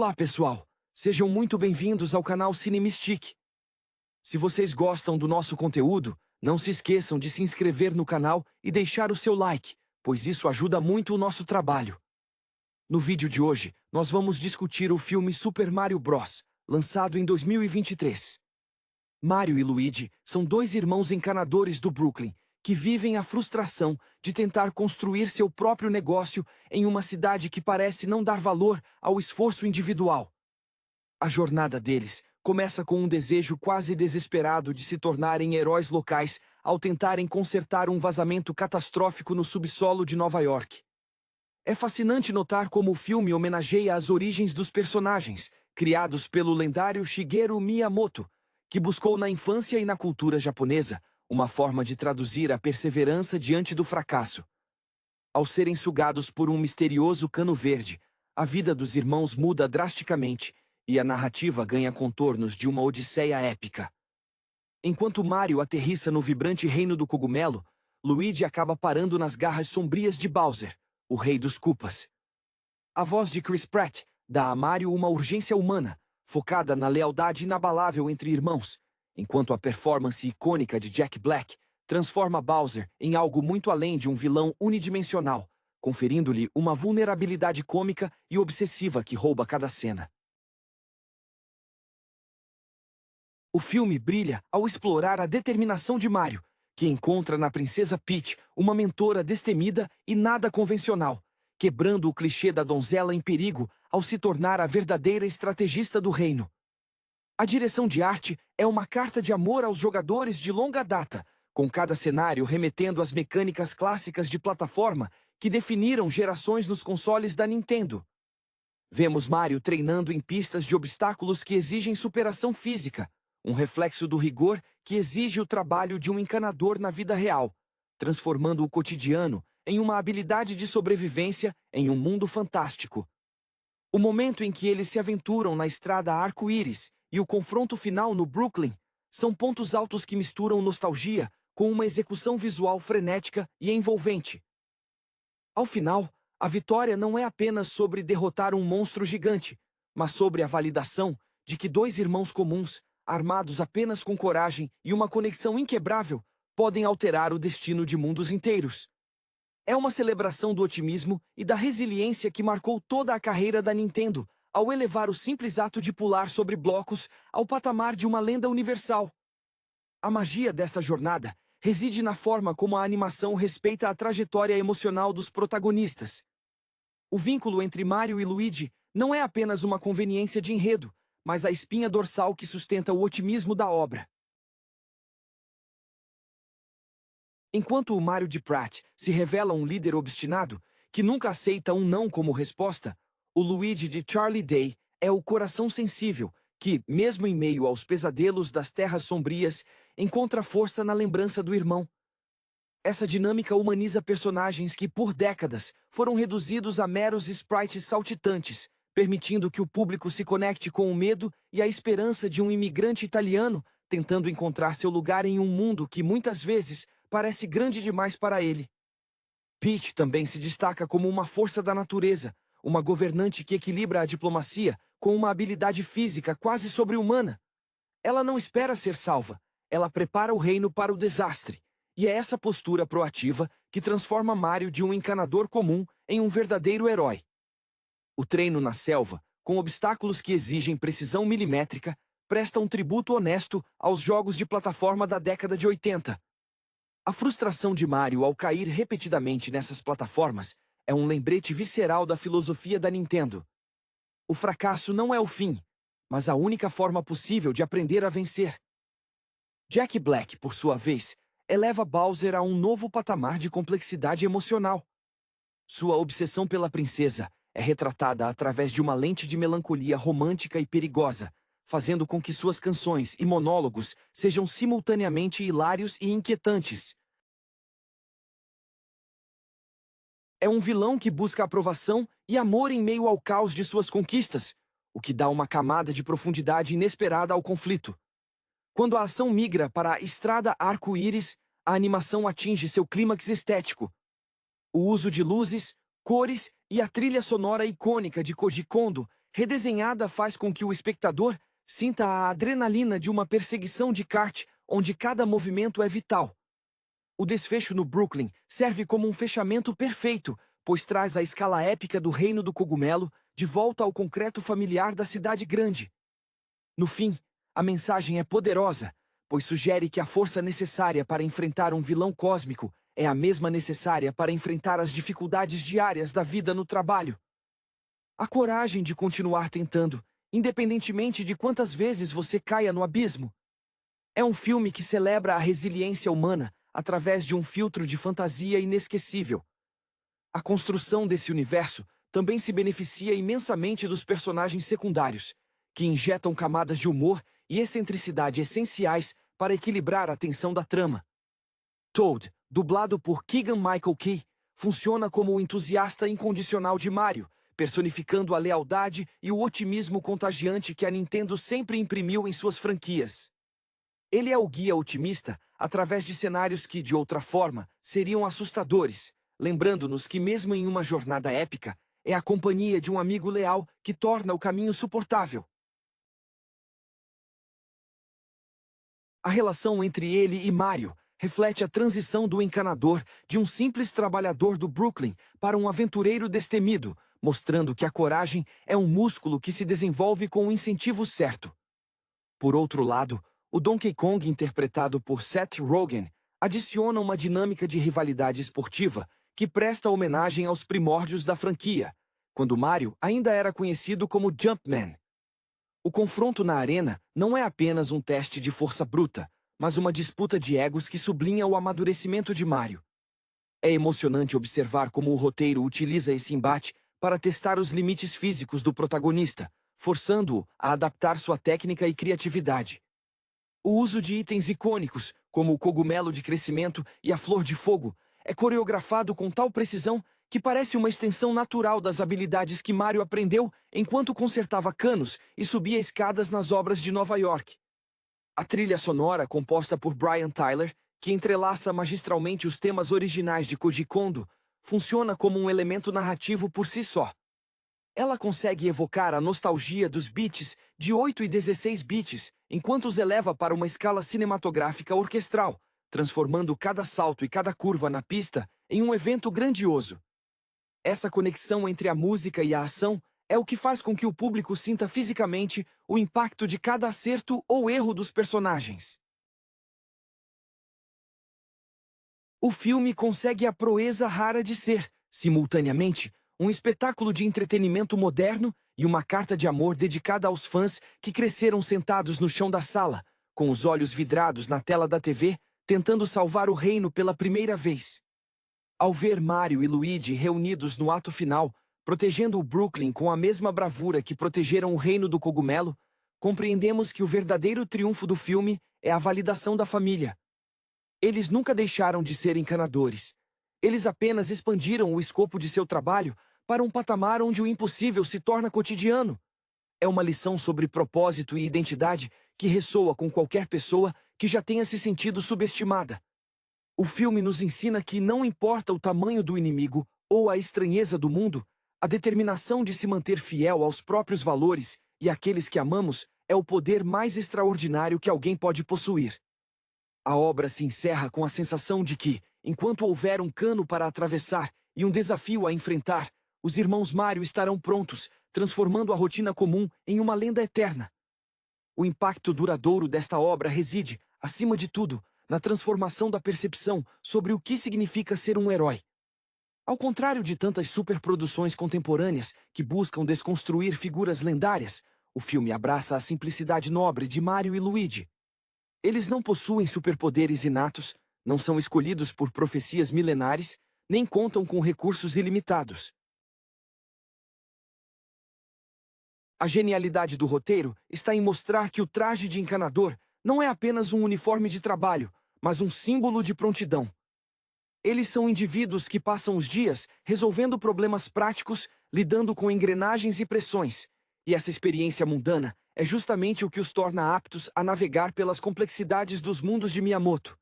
Olá, pessoal! Sejam muito bem-vindos ao canal Cinemistic. Se vocês gostam do nosso conteúdo, não se esqueçam de se inscrever no canal e deixar o seu like, pois isso ajuda muito o nosso trabalho. No vídeo de hoje, nós vamos discutir o filme Super Mario Bros., lançado em 2023. Mario e Luigi são dois irmãos encanadores do Brooklyn, que vivem a frustração de tentar construir seu próprio negócio em uma cidade que parece não dar valor ao esforço individual. A jornada deles começa com um desejo quase desesperado de se tornarem heróis locais ao tentarem consertar um vazamento catastrófico no subsolo de Nova York. É fascinante notar como o filme homenageia as origens dos personagens, criados pelo lendário Shigeru Miyamoto, que buscou na infância e na cultura japonesa uma forma de traduzir a perseverança diante do fracasso. Ao serem sugados por um misterioso cano verde, a vida dos irmãos muda drasticamente e a narrativa ganha contornos de uma odisseia épica. Enquanto Mario aterrissa no vibrante reino do cogumelo, Luigi acaba parando nas garras sombrias de Bowser, o rei dos Koopas. A voz de Chris Pratt dá a Mario uma urgência humana, focada na lealdade inabalável entre irmãos, enquanto a performance icônica de Jack Black transforma Bowser em algo muito além de um vilão unidimensional, conferindo-lhe uma vulnerabilidade cômica e obsessiva que rouba cada cena. O filme brilha ao explorar a determinação de Mario, que encontra na princesa Peach uma mentora destemida e nada convencional, quebrando o clichê da donzela em perigo ao se tornar a verdadeira estrategista do reino. A direção de arte é uma carta de amor aos jogadores de longa data, com cada cenário remetendo às mecânicas clássicas de plataforma que definiram gerações nos consoles da Nintendo. Vemos Mario treinando em pistas de obstáculos que exigem superação física, um reflexo do rigor que exige o trabalho de um encanador na vida real, transformando o cotidiano em uma habilidade de sobrevivência em um mundo fantástico. O momento em que eles se aventuram na estrada arco-íris e o confronto final no Brooklyn são pontos altos que misturam nostalgia com uma execução visual frenética e envolvente. Ao final, a vitória não é apenas sobre derrotar um monstro gigante, mas sobre a validação de que dois irmãos comuns, armados apenas com coragem e uma conexão inquebrável, podem alterar o destino de mundos inteiros. É uma celebração do otimismo e da resiliência que marcou toda a carreira da Nintendo, ao elevar o simples ato de pular sobre blocos ao patamar de uma lenda universal. A magia desta jornada reside na forma como a animação respeita a trajetória emocional dos protagonistas. O vínculo entre Mario e Luigi não é apenas uma conveniência de enredo, mas a espinha dorsal que sustenta o otimismo da obra. Enquanto o Mario de Pratt se revela um líder obstinado, que nunca aceita um não como resposta, o Luigi de Charlie Day é o coração sensível que, mesmo em meio aos pesadelos das terras sombrias, encontra força na lembrança do irmão. Essa dinâmica humaniza personagens que, por décadas, foram reduzidos a meros sprites saltitantes, permitindo que o público se conecte com o medo e a esperança de um imigrante italiano tentando encontrar seu lugar em um mundo que, muitas vezes, parece grande demais para ele. Peach também se destaca como uma força da natureza, uma governante que equilibra a diplomacia com uma habilidade física quase sobre-humana. Ela não espera ser salva, ela prepara o reino para o desastre, e é essa postura proativa que transforma Mario de um encanador comum em um verdadeiro herói. O treino na selva, com obstáculos que exigem precisão milimétrica, presta um tributo honesto aos jogos de plataforma da década de 80. A frustração de Mario ao cair repetidamente nessas plataformas é um lembrete visceral da filosofia da Nintendo. O fracasso não é o fim, mas a única forma possível de aprender a vencer. Jack Black, por sua vez, eleva Bowser a um novo patamar de complexidade emocional. Sua obsessão pela princesa é retratada através de uma lente de melancolia romântica e perigosa, fazendo com que suas canções e monólogos sejam simultaneamente hilários e inquietantes. É um vilão que busca aprovação e amor em meio ao caos de suas conquistas, o que dá uma camada de profundidade inesperada ao conflito. Quando a ação migra para a estrada arco-íris, a animação atinge seu clímax estético. O uso de luzes, cores e a trilha sonora icônica de Koji Kondo redesenhada faz com que o espectador sinta a adrenalina de uma perseguição de kart, onde cada movimento é vital. O desfecho no Brooklyn serve como um fechamento perfeito, pois traz a escala épica do reino do cogumelo de volta ao concreto familiar da cidade grande. No fim, a mensagem é poderosa, pois sugere que a força necessária para enfrentar um vilão cósmico é a mesma necessária para enfrentar as dificuldades diárias da vida no trabalho. A coragem de continuar tentando, independentemente de quantas vezes você caia no abismo. É um filme que celebra a resiliência humana através de um filtro de fantasia inesquecível. A construção desse universo também se beneficia imensamente dos personagens secundários, que injetam camadas de humor e excentricidade essenciais para equilibrar a tensão da trama. Toad, dublado por Keegan-Michael Key, funciona como o entusiasta incondicional de Mario, personificando a lealdade e o otimismo contagiante que a Nintendo sempre imprimiu em suas franquias. Ele é o guia otimista através de cenários que, de outra forma, seriam assustadores, lembrando-nos que mesmo em uma jornada épica, é a companhia de um amigo leal que torna o caminho suportável. A relação entre ele e Mario reflete a transição do encanador de um simples trabalhador do Brooklyn para um aventureiro destemido, mostrando que a coragem é um músculo que se desenvolve com o incentivo certo. Por outro lado, o Donkey Kong, interpretado por Seth Rogen, adiciona uma dinâmica de rivalidade esportiva que presta homenagem aos primórdios da franquia, quando Mario ainda era conhecido como Jumpman. O confronto na arena não é apenas um teste de força bruta, mas uma disputa de egos que sublinha o amadurecimento de Mario. É emocionante observar como o roteiro utiliza esse embate para testar os limites físicos do protagonista, forçando-o a adaptar sua técnica e criatividade. O uso de itens icônicos, como o cogumelo de crescimento e a flor de fogo, é coreografado com tal precisão que parece uma extensão natural das habilidades que Mario aprendeu enquanto consertava canos e subia escadas nas obras de Nova York. A trilha sonora, composta por Brian Tyler, que entrelaça magistralmente os temas originais de Koji Kondo, funciona como um elemento narrativo por si só. Ela consegue evocar a nostalgia dos beats de 8 e 16 bits, enquanto os eleva para uma escala cinematográfica orquestral, transformando cada salto e cada curva na pista em um evento grandioso. Essa conexão entre a música e a ação é o que faz com que o público sinta fisicamente o impacto de cada acerto ou erro dos personagens. O filme consegue a proeza rara de ser, simultaneamente, um espetáculo de entretenimento moderno e uma carta de amor dedicada aos fãs que cresceram sentados no chão da sala, com os olhos vidrados na tela da TV, tentando salvar o reino pela primeira vez. Ao ver Mario e Luigi reunidos no ato final, protegendo o Brooklyn com a mesma bravura que protegeram o reino do cogumelo, compreendemos que o verdadeiro triunfo do filme é a validação da família. Eles nunca deixaram de ser encanadores. Eles apenas expandiram o escopo de seu trabalho para um patamar onde o impossível se torna cotidiano. É uma lição sobre propósito e identidade que ressoa com qualquer pessoa que já tenha se sentido subestimada. O filme nos ensina que não importa o tamanho do inimigo ou a estranheza do mundo, a determinação de se manter fiel aos próprios valores e àqueles que amamos é o poder mais extraordinário que alguém pode possuir. A obra se encerra com a sensação de que, enquanto houver um cano para atravessar e um desafio a enfrentar, os irmãos Mario estarão prontos, transformando a rotina comum em uma lenda eterna. O impacto duradouro desta obra reside, acima de tudo, na transformação da percepção sobre o que significa ser um herói. Ao contrário de tantas superproduções contemporâneas que buscam desconstruir figuras lendárias, o filme abraça a simplicidade nobre de Mario e Luigi. Eles não possuem superpoderes inatos, não são escolhidos por profecias milenares, nem contam com recursos ilimitados. A genialidade do roteiro está em mostrar que o traje de encanador não é apenas um uniforme de trabalho, mas um símbolo de prontidão. Eles são indivíduos que passam os dias resolvendo problemas práticos, lidando com engrenagens e pressões, e essa experiência mundana é justamente o que os torna aptos a navegar pelas complexidades dos mundos de Miyamoto.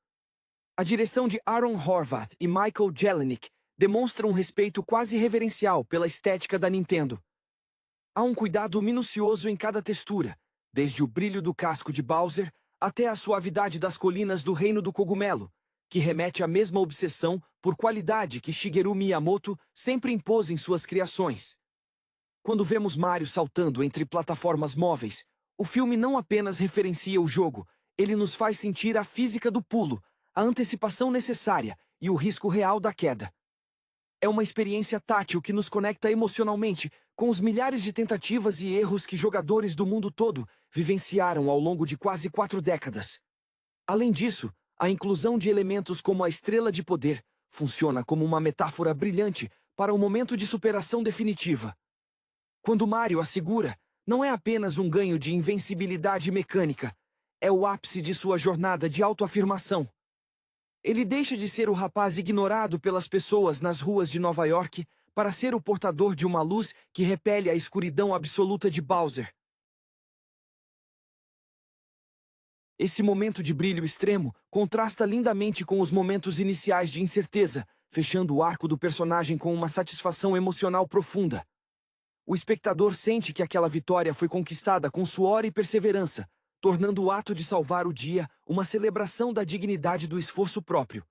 A direção de Aaron Horvath e Michael Jelenic demonstra um respeito quase reverencial pela estética da Nintendo. Há um cuidado minucioso em cada textura, desde o brilho do casco de Bowser até a suavidade das colinas do Reino do Cogumelo, que remete à mesma obsessão por qualidade que Shigeru Miyamoto sempre impôs em suas criações. Quando vemos Mario saltando entre plataformas móveis, o filme não apenas referencia o jogo, ele nos faz sentir a física do pulo, a antecipação necessária e o risco real da queda. É uma experiência tátil que nos conecta emocionalmente com os milhares de tentativas e erros que jogadores do mundo todo vivenciaram ao longo de quase 4 décadas. Além disso, a inclusão de elementos como a Estrela de Poder funciona como uma metáfora brilhante para o momento de superação definitiva. Quando Mario a segura, não é apenas um ganho de invencibilidade mecânica, é o ápice de sua jornada de autoafirmação. Ele deixa de ser o rapaz ignorado pelas pessoas nas ruas de Nova York para ser o portador de uma luz que repele a escuridão absoluta de Bowser. Esse momento de brilho extremo contrasta lindamente com os momentos iniciais de incerteza, fechando o arco do personagem com uma satisfação emocional profunda. O espectador sente que aquela vitória foi conquistada com suor e perseverança, tornando o ato de salvar o dia uma celebração da dignidade do esforço próprio.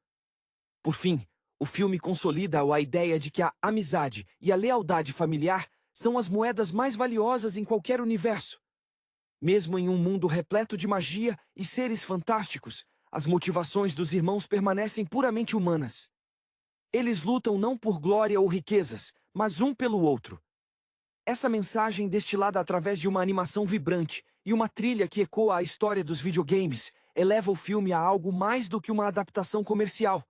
Por fim, o filme consolida a ideia de que a amizade e a lealdade familiar são as moedas mais valiosas em qualquer universo. Mesmo em um mundo repleto de magia e seres fantásticos, as motivações dos irmãos permanecem puramente humanas. Eles lutam não por glória ou riquezas, mas um pelo outro. Essa mensagem destilada através de uma animação vibrante e uma trilha que ecoa a história dos videogames eleva o filme a algo mais do que uma adaptação comercial.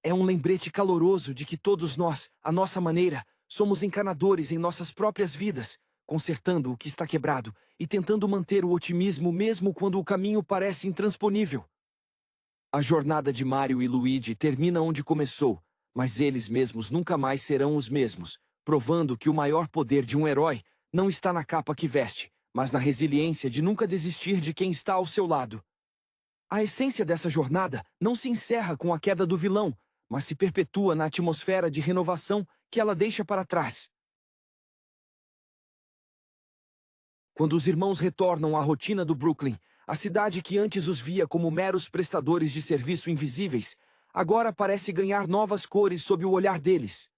É um lembrete caloroso de que todos nós, à nossa maneira, somos encanadores em nossas próprias vidas, consertando o que está quebrado e tentando manter o otimismo mesmo quando o caminho parece intransponível. A jornada de Mario e Luigi termina onde começou, mas eles mesmos nunca mais serão os mesmos, provando que o maior poder de um herói não está na capa que veste, mas na resiliência de nunca desistir de quem está ao seu lado. A essência dessa jornada não se encerra com a queda do vilão, mas se perpetua na atmosfera de renovação que ela deixa para trás. Quando os irmãos retornam à rotina do Brooklyn, a cidade que antes os via como meros prestadores de serviço invisíveis, agora parece ganhar novas cores sob o olhar deles.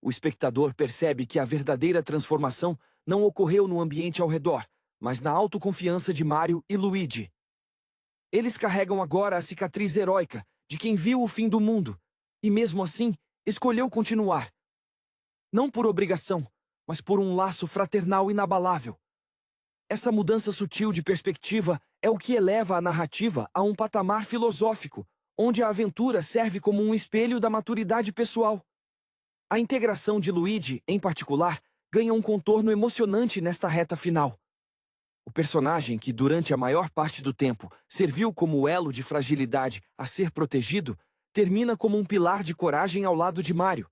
O espectador percebe que a verdadeira transformação não ocorreu no ambiente ao redor, mas na autoconfiança de Mario e Luigi. Eles carregam agora a cicatriz heróica de quem viu o fim do mundo, e mesmo assim, escolheu continuar. Não por obrigação, mas por um laço fraternal inabalável. Essa mudança sutil de perspectiva é o que eleva a narrativa a um patamar filosófico, onde a aventura serve como um espelho da maturidade pessoal. A integração de Luigi, em particular, ganha um contorno emocionante nesta reta final. O personagem que, durante a maior parte do tempo, serviu como elo de fragilidade a ser protegido, termina como um pilar de coragem ao lado de Mario.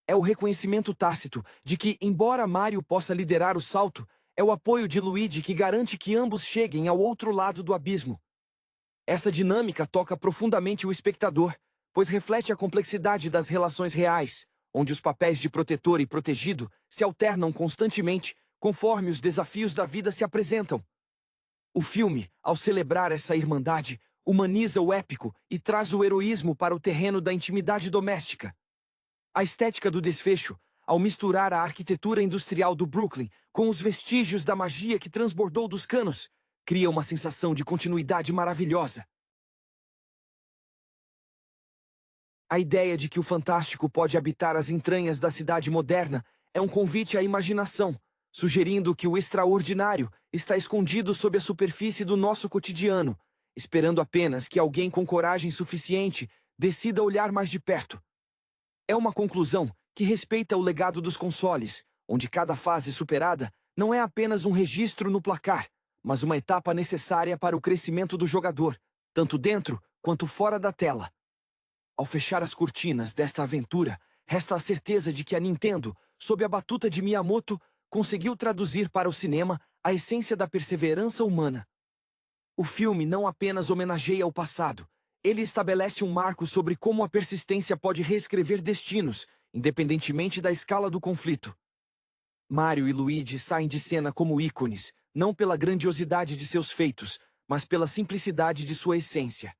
É o reconhecimento tácito de que, embora Mario possa liderar o salto, é o apoio de Luigi que garante que ambos cheguem ao outro lado do abismo. Essa dinâmica toca profundamente o espectador, pois reflete a complexidade das relações reais, onde os papéis de protetor e protegido se alternam constantemente conforme os desafios da vida se apresentam. O filme, ao celebrar essa irmandade, humaniza o épico e traz o heroísmo para o terreno da intimidade doméstica. A estética do desfecho, ao misturar a arquitetura industrial do Brooklyn com os vestígios da magia que transbordou dos canos, cria uma sensação de continuidade maravilhosa. A ideia de que o fantástico pode habitar as entranhas da cidade moderna é um convite à imaginação, sugerindo que o extraordinário está escondido sob a superfície do nosso cotidiano, esperando apenas que alguém com coragem suficiente decida olhar mais de perto. É uma conclusão que respeita o legado dos consoles, onde cada fase superada não é apenas um registro no placar, mas uma etapa necessária para o crescimento do jogador, tanto dentro quanto fora da tela. Ao fechar as cortinas desta aventura, resta a certeza de que a Nintendo, sob a batuta de Miyamoto, conseguiu traduzir para o cinema a essência da perseverança humana. O filme não apenas homenageia o passado, ele estabelece um marco sobre como a persistência pode reescrever destinos, independentemente da escala do conflito. Mario e Luigi saem de cena como ícones, não pela grandiosidade de seus feitos, mas pela simplicidade de sua essência.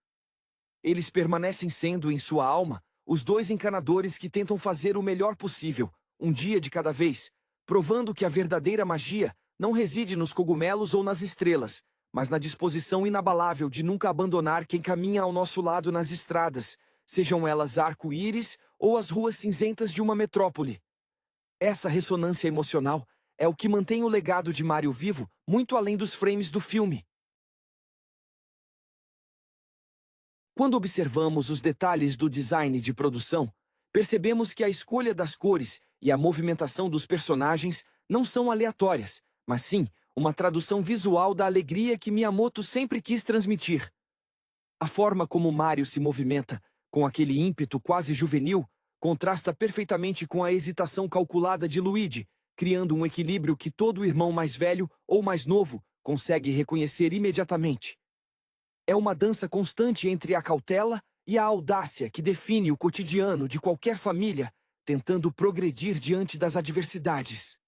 Eles permanecem sendo, em sua alma, os dois encanadores que tentam fazer o melhor possível, um dia de cada vez, provando que a verdadeira magia não reside nos cogumelos ou nas estrelas, mas na disposição inabalável de nunca abandonar quem caminha ao nosso lado nas estradas, sejam elas arco-íris ou as ruas cinzentas de uma metrópole. Essa ressonância emocional é o que mantém o legado de Mario vivo muito além dos frames do filme. Quando observamos os detalhes do design de produção, percebemos que a escolha das cores e a movimentação dos personagens não são aleatórias, mas sim uma tradução visual da alegria que Miyamoto sempre quis transmitir. A forma como Mario se movimenta, com aquele ímpeto quase juvenil, contrasta perfeitamente com a hesitação calculada de Luigi, criando um equilíbrio que todo irmão mais velho ou mais novo consegue reconhecer imediatamente. É uma dança constante entre a cautela e a audácia que define o cotidiano de qualquer família, tentando progredir diante das adversidades.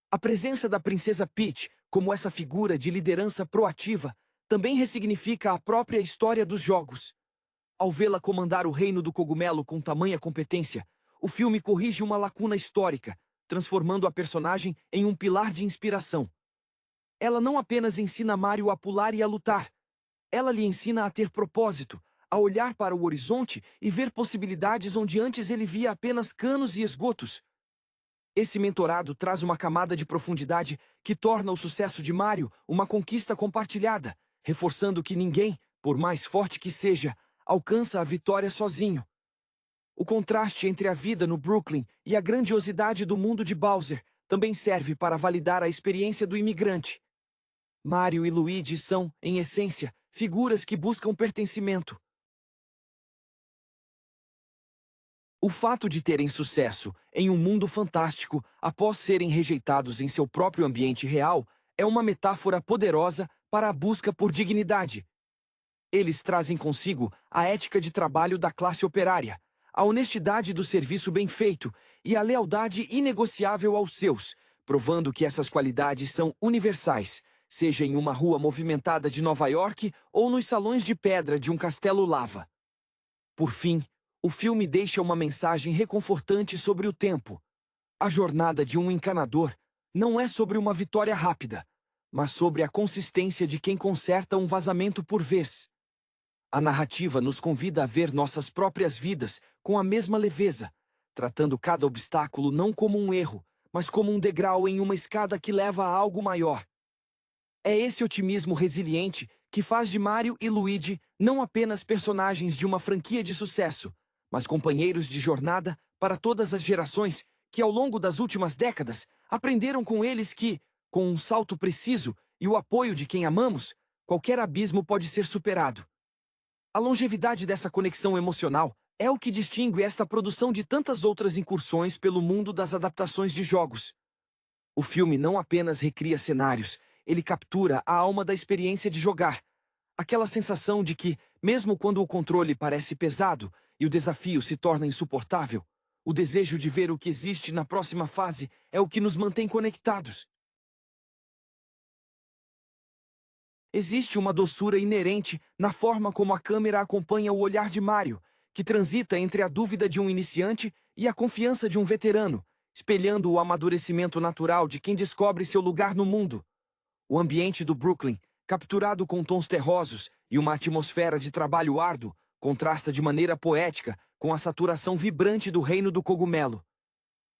A presença da Princesa Peach, como essa figura de liderança proativa, também ressignifica a própria história dos jogos. Ao vê-la comandar o reino do cogumelo com tamanha competência, o filme corrige uma lacuna histórica, transformando a personagem em um pilar de inspiração. Ela não apenas ensina Mario a pular e a lutar, ela lhe ensina a ter propósito, a olhar para o horizonte e ver possibilidades onde antes ele via apenas canos e esgotos. Esse mentorado traz uma camada de profundidade que torna o sucesso de Mario uma conquista compartilhada, reforçando que ninguém, por mais forte que seja, alcança a vitória sozinho. O contraste entre a vida no Brooklyn e a grandiosidade do mundo de Bowser também serve para validar a experiência do imigrante. Mario e Luigi são, em essência, figuras que buscam pertencimento. O fato de terem sucesso em um mundo fantástico após serem rejeitados em seu próprio ambiente real é uma metáfora poderosa para a busca por dignidade. Eles trazem consigo a ética de trabalho da classe operária, a honestidade do serviço bem feito e a lealdade inegociável aos seus, provando que essas qualidades são universais, seja em uma rua movimentada de Nova York ou nos salões de pedra de um castelo lava. Por fim, o filme deixa uma mensagem reconfortante sobre o tempo. A jornada de um encanador não é sobre uma vitória rápida, mas sobre a consistência de quem conserta um vazamento por vez. A narrativa nos convida a ver nossas próprias vidas com a mesma leveza, tratando cada obstáculo não como um erro, mas como um degrau em uma escada que leva a algo maior. É esse otimismo resiliente que faz de Mario e Luigi não apenas personagens de uma franquia de sucesso, mas companheiros de jornada para todas as gerações que, ao longo das últimas décadas, aprenderam com eles que, com um salto preciso e o apoio de quem amamos, qualquer abismo pode ser superado. A longevidade dessa conexão emocional é o que distingue esta produção de tantas outras incursões pelo mundo das adaptações de jogos. O filme não apenas recria cenários, ele captura a alma da experiência de jogar. Aquela sensação de que, mesmo quando o controle parece pesado e o desafio se torna insuportável, o desejo de ver o que existe na próxima fase é o que nos mantém conectados. Existe uma doçura inerente na forma como a câmera acompanha o olhar de Mario, que transita entre a dúvida de um iniciante e a confiança de um veterano, espelhando o amadurecimento natural de quem descobre seu lugar no mundo. O ambiente do Brooklyn, capturado com tons terrosos e uma atmosfera de trabalho árduo, contrasta de maneira poética com a saturação vibrante do reino do cogumelo.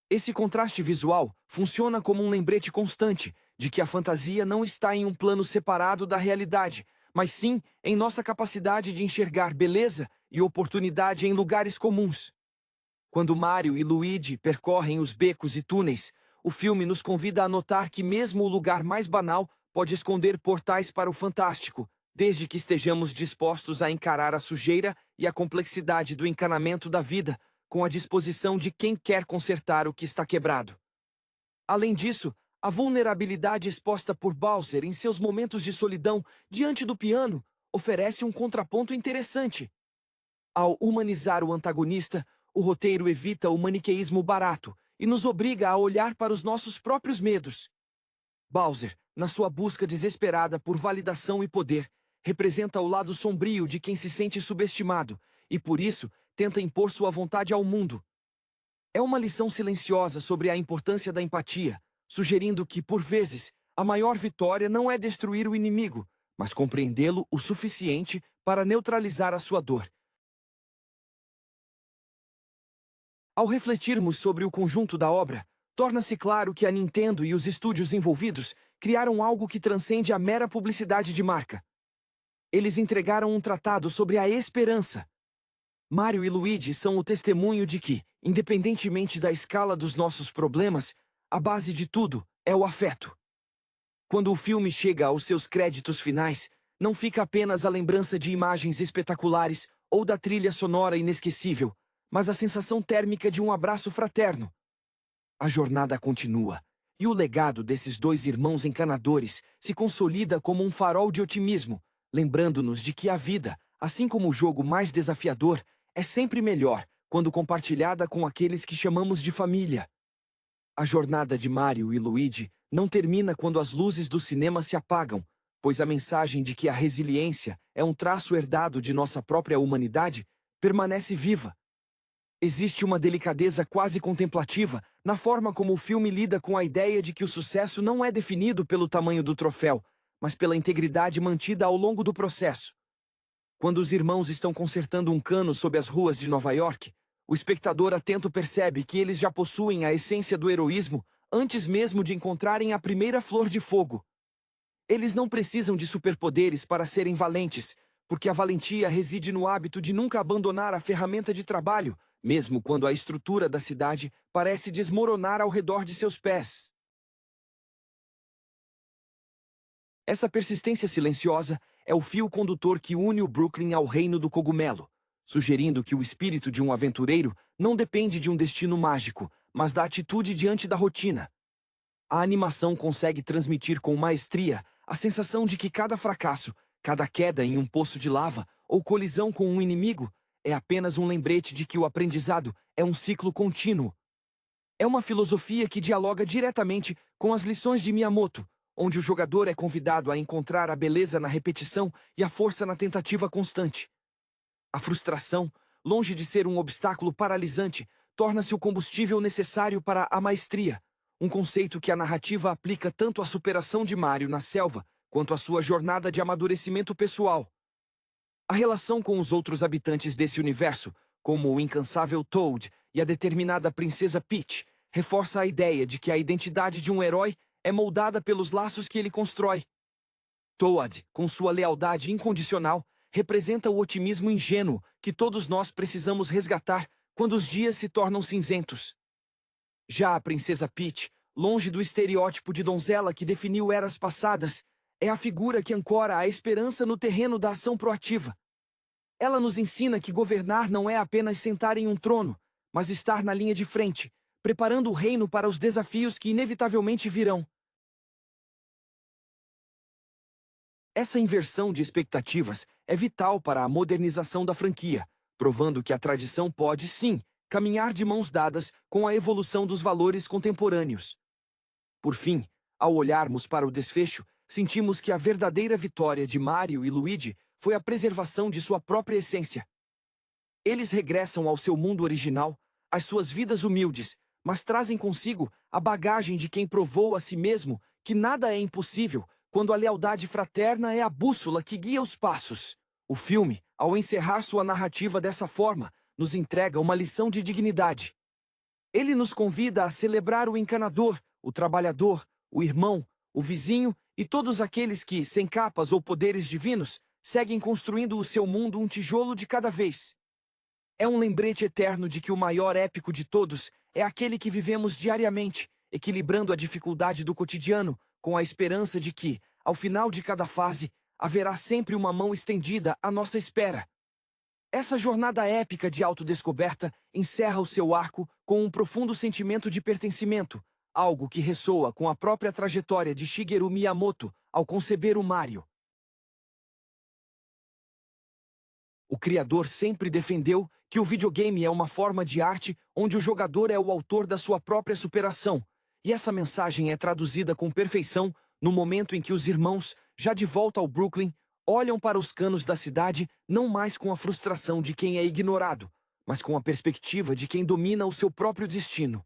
Esse contraste visual funciona como um lembrete constante de que a fantasia não está em um plano separado da realidade, mas sim em nossa capacidade de enxergar beleza e oportunidade em lugares comuns. Quando Mario e Luigi percorrem os becos e túneis, o filme nos convida a notar que mesmo o lugar mais banal pode esconder portais para o fantástico, desde que estejamos dispostos a encarar a sujeira e a complexidade do encanamento da vida, com a disposição de quem quer consertar o que está quebrado. Além disso, a vulnerabilidade exposta por Bowser em seus momentos de solidão diante do piano oferece um contraponto interessante. Ao humanizar o antagonista, o roteiro evita o maniqueísmo barato e nos obriga a olhar para os nossos próprios medos. Bowser, na sua busca desesperada por validação e poder, representa o lado sombrio de quem se sente subestimado e, por isso, tenta impor sua vontade ao mundo. É uma lição silenciosa sobre a importância da empatia, sugerindo que, por vezes, a maior vitória não é destruir o inimigo, mas compreendê-lo o suficiente para neutralizar a sua dor. Ao refletirmos sobre o conjunto da obra, torna-se claro que a Nintendo e os estúdios envolvidos criaram algo que transcende a mera publicidade de marca. Eles entregaram um tratado sobre a esperança. Mario e Luigi são o testemunho de que, independentemente da escala dos nossos problemas, a base de tudo é o afeto. Quando o filme chega aos seus créditos finais, não fica apenas a lembrança de imagens espetaculares ou da trilha sonora inesquecível, mas a sensação térmica de um abraço fraterno. A jornada continua, e o legado desses dois irmãos encanadores se consolida como um farol de otimismo, lembrando-nos de que a vida, assim como o jogo mais desafiador, é sempre melhor quando compartilhada com aqueles que chamamos de família. A jornada de Mario e Luigi não termina quando as luzes do cinema se apagam, pois a mensagem de que a resiliência é um traço herdado de nossa própria humanidade permanece viva. Existe uma delicadeza quase contemplativa na forma como o filme lida com a ideia de que o sucesso não é definido pelo tamanho do troféu, mas pela integridade mantida ao longo do processo. Quando os irmãos estão consertando um cano sob as ruas de Nova York, o espectador atento percebe que eles já possuem a essência do heroísmo antes mesmo de encontrarem a primeira flor de fogo. Eles não precisam de superpoderes para serem valentes, porque a valentia reside no hábito de nunca abandonar a ferramenta de trabalho, mesmo quando a estrutura da cidade parece desmoronar ao redor de seus pés. Essa persistência silenciosa é o fio condutor que une o Brooklyn ao reino do cogumelo, sugerindo que o espírito de um aventureiro não depende de um destino mágico, mas da atitude diante da rotina. A animação consegue transmitir com maestria a sensação de que cada fracasso, cada queda em um poço de lava ou colisão com um inimigo é apenas um lembrete de que o aprendizado é um ciclo contínuo. É uma filosofia que dialoga diretamente com as lições de Miyamoto, onde o jogador é convidado a encontrar a beleza na repetição e a força na tentativa constante. A frustração, longe de ser um obstáculo paralisante, torna-se o combustível necessário para a maestria, um conceito que a narrativa aplica tanto à superação de Mario na selva, quanto à sua jornada de amadurecimento pessoal. A relação com os outros habitantes desse universo, como o incansável Toad e a determinada princesa Peach, reforça a ideia de que a identidade de um herói é moldada pelos laços que ele constrói. Toad, com sua lealdade incondicional, representa o otimismo ingênuo que todos nós precisamos resgatar quando os dias se tornam cinzentos. Já a princesa Peach, longe do estereótipo de donzela que definiu eras passadas, é a figura que ancora a esperança no terreno da ação proativa. Ela nos ensina que governar não é apenas sentar em um trono, mas estar na linha de frente, preparando o reino para os desafios que inevitavelmente virão. Essa inversão de expectativas é vital para a modernização da franquia, provando que a tradição pode, sim, caminhar de mãos dadas com a evolução dos valores contemporâneos. Por fim, ao olharmos para o desfecho, sentimos que a verdadeira vitória de Mario e Luigi foi a preservação de sua própria essência. Eles regressam ao seu mundo original, às suas vidas humildes, mas trazem consigo a bagagem de quem provou a si mesmo que nada é impossível quando a lealdade fraterna é a bússola que guia os passos. O filme, ao encerrar sua narrativa dessa forma, nos entrega uma lição de dignidade. Ele nos convida a celebrar o encanador, o trabalhador, o irmão, o vizinho e todos aqueles que, sem capas ou poderes divinos, seguem construindo o seu mundo um tijolo de cada vez. É um lembrete eterno de que o maior épico de todos é aquele que vivemos diariamente, equilibrando a dificuldade do cotidiano com a esperança de que, ao final de cada fase, haverá sempre uma mão estendida à nossa espera. Essa jornada épica de autodescoberta encerra o seu arco com um profundo sentimento de pertencimento, algo que ressoa com a própria trajetória de Shigeru Miyamoto ao conceber o Mario. O criador sempre defendeu que o videogame é uma forma de arte onde o jogador é o autor da sua própria superação, e essa mensagem é traduzida com perfeição no momento em que os irmãos, já de volta ao Brooklyn, olham para os canos da cidade não mais com a frustração de quem é ignorado, mas com a perspectiva de quem domina o seu próprio destino.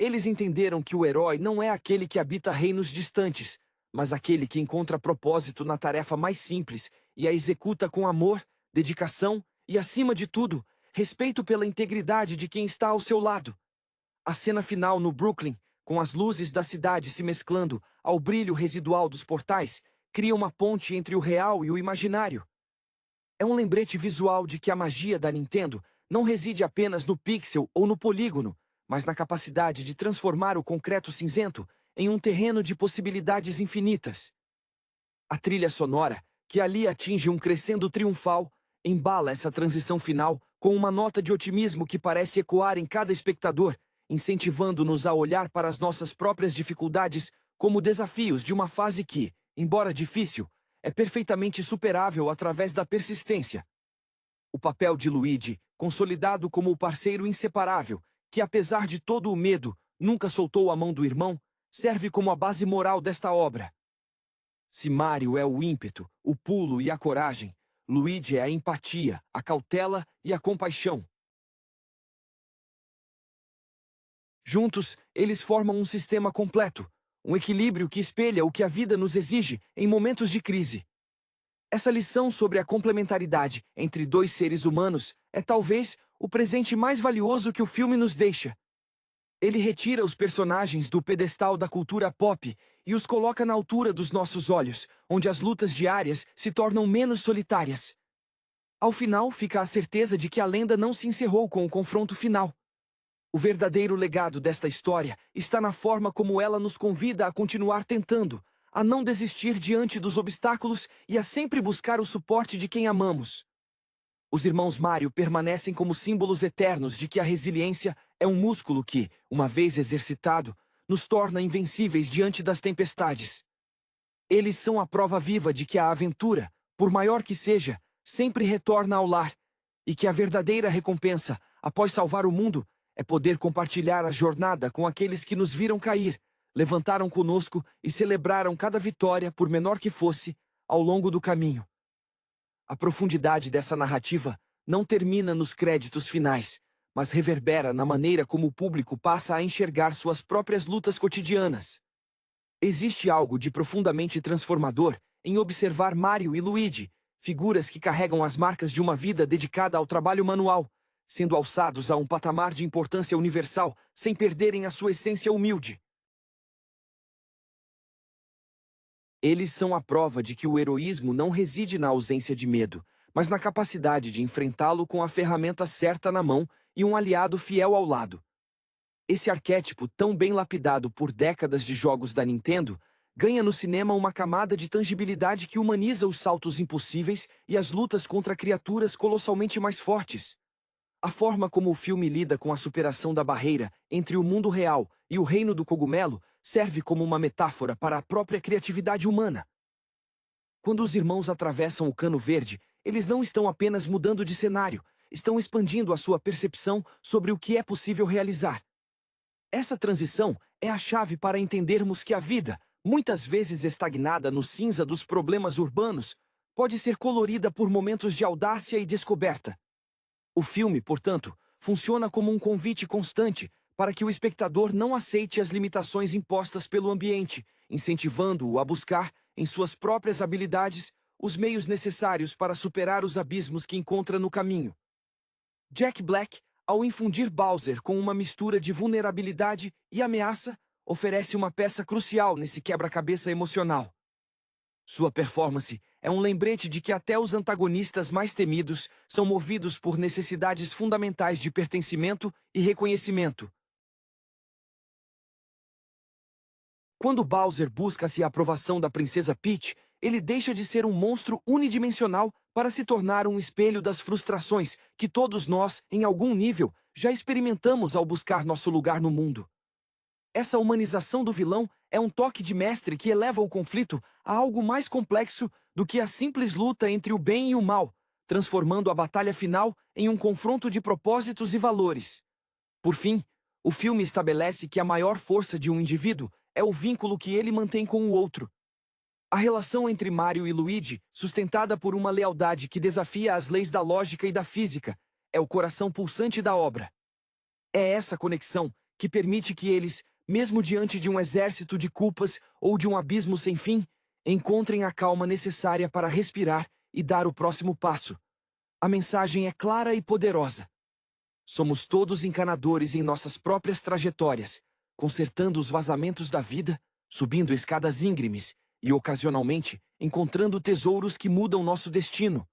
Eles entenderam que o herói não é aquele que habita reinos distantes, mas aquele que encontra propósito na tarefa mais simples e a executa com amor, dedicação e, acima de tudo, respeito pela integridade de quem está ao seu lado. A cena final no Brooklyn, com as luzes da cidade se mesclando ao brilho residual dos portais, cria uma ponte entre o real e o imaginário. É um lembrete visual de que a magia da Nintendo não reside apenas no pixel ou no polígono, mas na capacidade de transformar o concreto cinzento em um terreno de possibilidades infinitas. A trilha sonora, que ali atinge um crescendo triunfal, embala essa transição final com uma nota de otimismo que parece ecoar em cada espectador, incentivando-nos a olhar para as nossas próprias dificuldades como desafios de uma fase que, embora difícil, é perfeitamente superável através da persistência. O papel de Luigi, consolidado como o parceiro inseparável, que apesar de todo o medo, nunca soltou a mão do irmão, serve como a base moral desta obra. Se Mario é o ímpeto, o pulo e a coragem, Luigi é a empatia, a cautela e a compaixão. Juntos, eles formam um sistema completo, um equilíbrio que espelha o que a vida nos exige em momentos de crise. Essa lição sobre a complementaridade entre dois seres humanos é talvez o presente mais valioso que o filme nos deixa. Ele retira os personagens do pedestal da cultura pop e os coloca na altura dos nossos olhos, onde as lutas diárias se tornam menos solitárias. Ao final, fica a certeza de que a lenda não se encerrou com o confronto final. O verdadeiro legado desta história está na forma como ela nos convida a continuar tentando, a não desistir diante dos obstáculos e a sempre buscar o suporte de quem amamos. Os irmãos Mario permanecem como símbolos eternos de que a resiliência é um músculo que, uma vez exercitado, nos torna invencíveis diante das tempestades. Eles são a prova viva de que a aventura, por maior que seja, sempre retorna ao lar, e que a verdadeira recompensa, após salvar o mundo, é poder compartilhar a jornada com aqueles que nos viram cair, levantaram conosco e celebraram cada vitória, por menor que fosse, ao longo do caminho. A profundidade dessa narrativa não termina nos créditos finais, mas reverbera na maneira como o público passa a enxergar suas próprias lutas cotidianas. Existe algo de profundamente transformador em observar Mario e Luigi, figuras que carregam as marcas de uma vida dedicada ao trabalho manual, sendo alçados a um patamar de importância universal sem perderem a sua essência humilde. Eles são a prova de que o heroísmo não reside na ausência de medo, mas na capacidade de enfrentá-lo com a ferramenta certa na mão e um aliado fiel ao lado. Esse arquétipo, tão bem lapidado por décadas de jogos da Nintendo, ganha no cinema uma camada de tangibilidade que humaniza os saltos impossíveis e as lutas contra criaturas colossalmente mais fortes. A forma como o filme lida com a superação da barreira entre o mundo real e o reino do cogumelo serve como uma metáfora para a própria criatividade humana. Quando os irmãos atravessam o Cano Verde, eles não estão apenas mudando de cenário, estão expandindo a sua percepção sobre o que é possível realizar. Essa transição é a chave para entendermos que a vida, muitas vezes estagnada no cinza dos problemas urbanos, pode ser colorida por momentos de audácia e descoberta. O filme, portanto, funciona como um convite constante para que o espectador não aceite as limitações impostas pelo ambiente, incentivando-o a buscar, em suas próprias habilidades, os meios necessários para superar os abismos que encontra no caminho. Jack Black, ao infundir Bowser com uma mistura de vulnerabilidade e ameaça, oferece uma peça crucial nesse quebra-cabeça emocional. Sua performance é um lembrete de que até os antagonistas mais temidos são movidos por necessidades fundamentais de pertencimento e reconhecimento. Quando Bowser busca-se a aprovação da Princesa Peach, ele deixa de ser um monstro unidimensional para se tornar um espelho das frustrações que todos nós, em algum nível, já experimentamos ao buscar nosso lugar no mundo. Essa humanização do vilão é um toque de mestre que eleva o conflito a algo mais complexo do que a simples luta entre o bem e o mal, transformando a batalha final em um confronto de propósitos e valores. Por fim, o filme estabelece que a maior força de um indivíduo é o vínculo que ele mantém com o outro. A relação entre Mario e Luigi, sustentada por uma lealdade que desafia as leis da lógica e da física, é o coração pulsante da obra. É essa conexão que permite que eles, mesmo diante de um exército de culpas ou de um abismo sem fim, encontrem a calma necessária para respirar e dar o próximo passo. A mensagem é clara e poderosa. Somos todos encanadores em nossas próprias trajetórias, consertando os vazamentos da vida, subindo escadas íngremes e, ocasionalmente, encontrando tesouros que mudam nosso destino.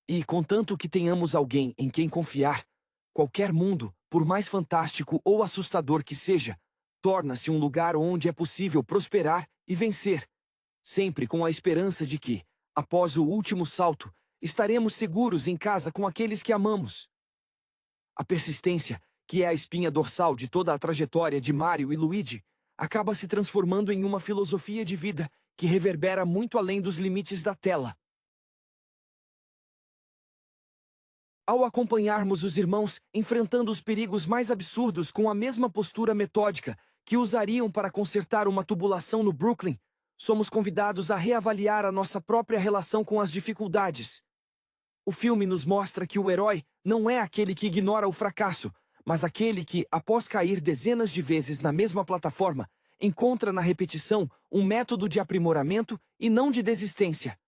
E, contanto que tenhamos alguém em quem confiar, qualquer mundo, por mais fantástico ou assustador que seja, torna-se um lugar onde é possível prosperar e vencer, sempre com a esperança de que, após o último salto, estaremos seguros em casa com aqueles que amamos. A persistência, que é a espinha dorsal de toda a trajetória de Mario e Luigi, acaba se transformando em uma filosofia de vida que reverbera muito além dos limites da tela. Ao acompanharmos os irmãos enfrentando os perigos mais absurdos com a mesma postura metódica que usariam para consertar uma tubulação no Brooklyn, somos convidados a reavaliar a nossa própria relação com as dificuldades. O filme nos mostra que o herói não é aquele que ignora o fracasso, mas aquele que, após cair dezenas de vezes na mesma plataforma, encontra na repetição um método de aprimoramento e não de desistência.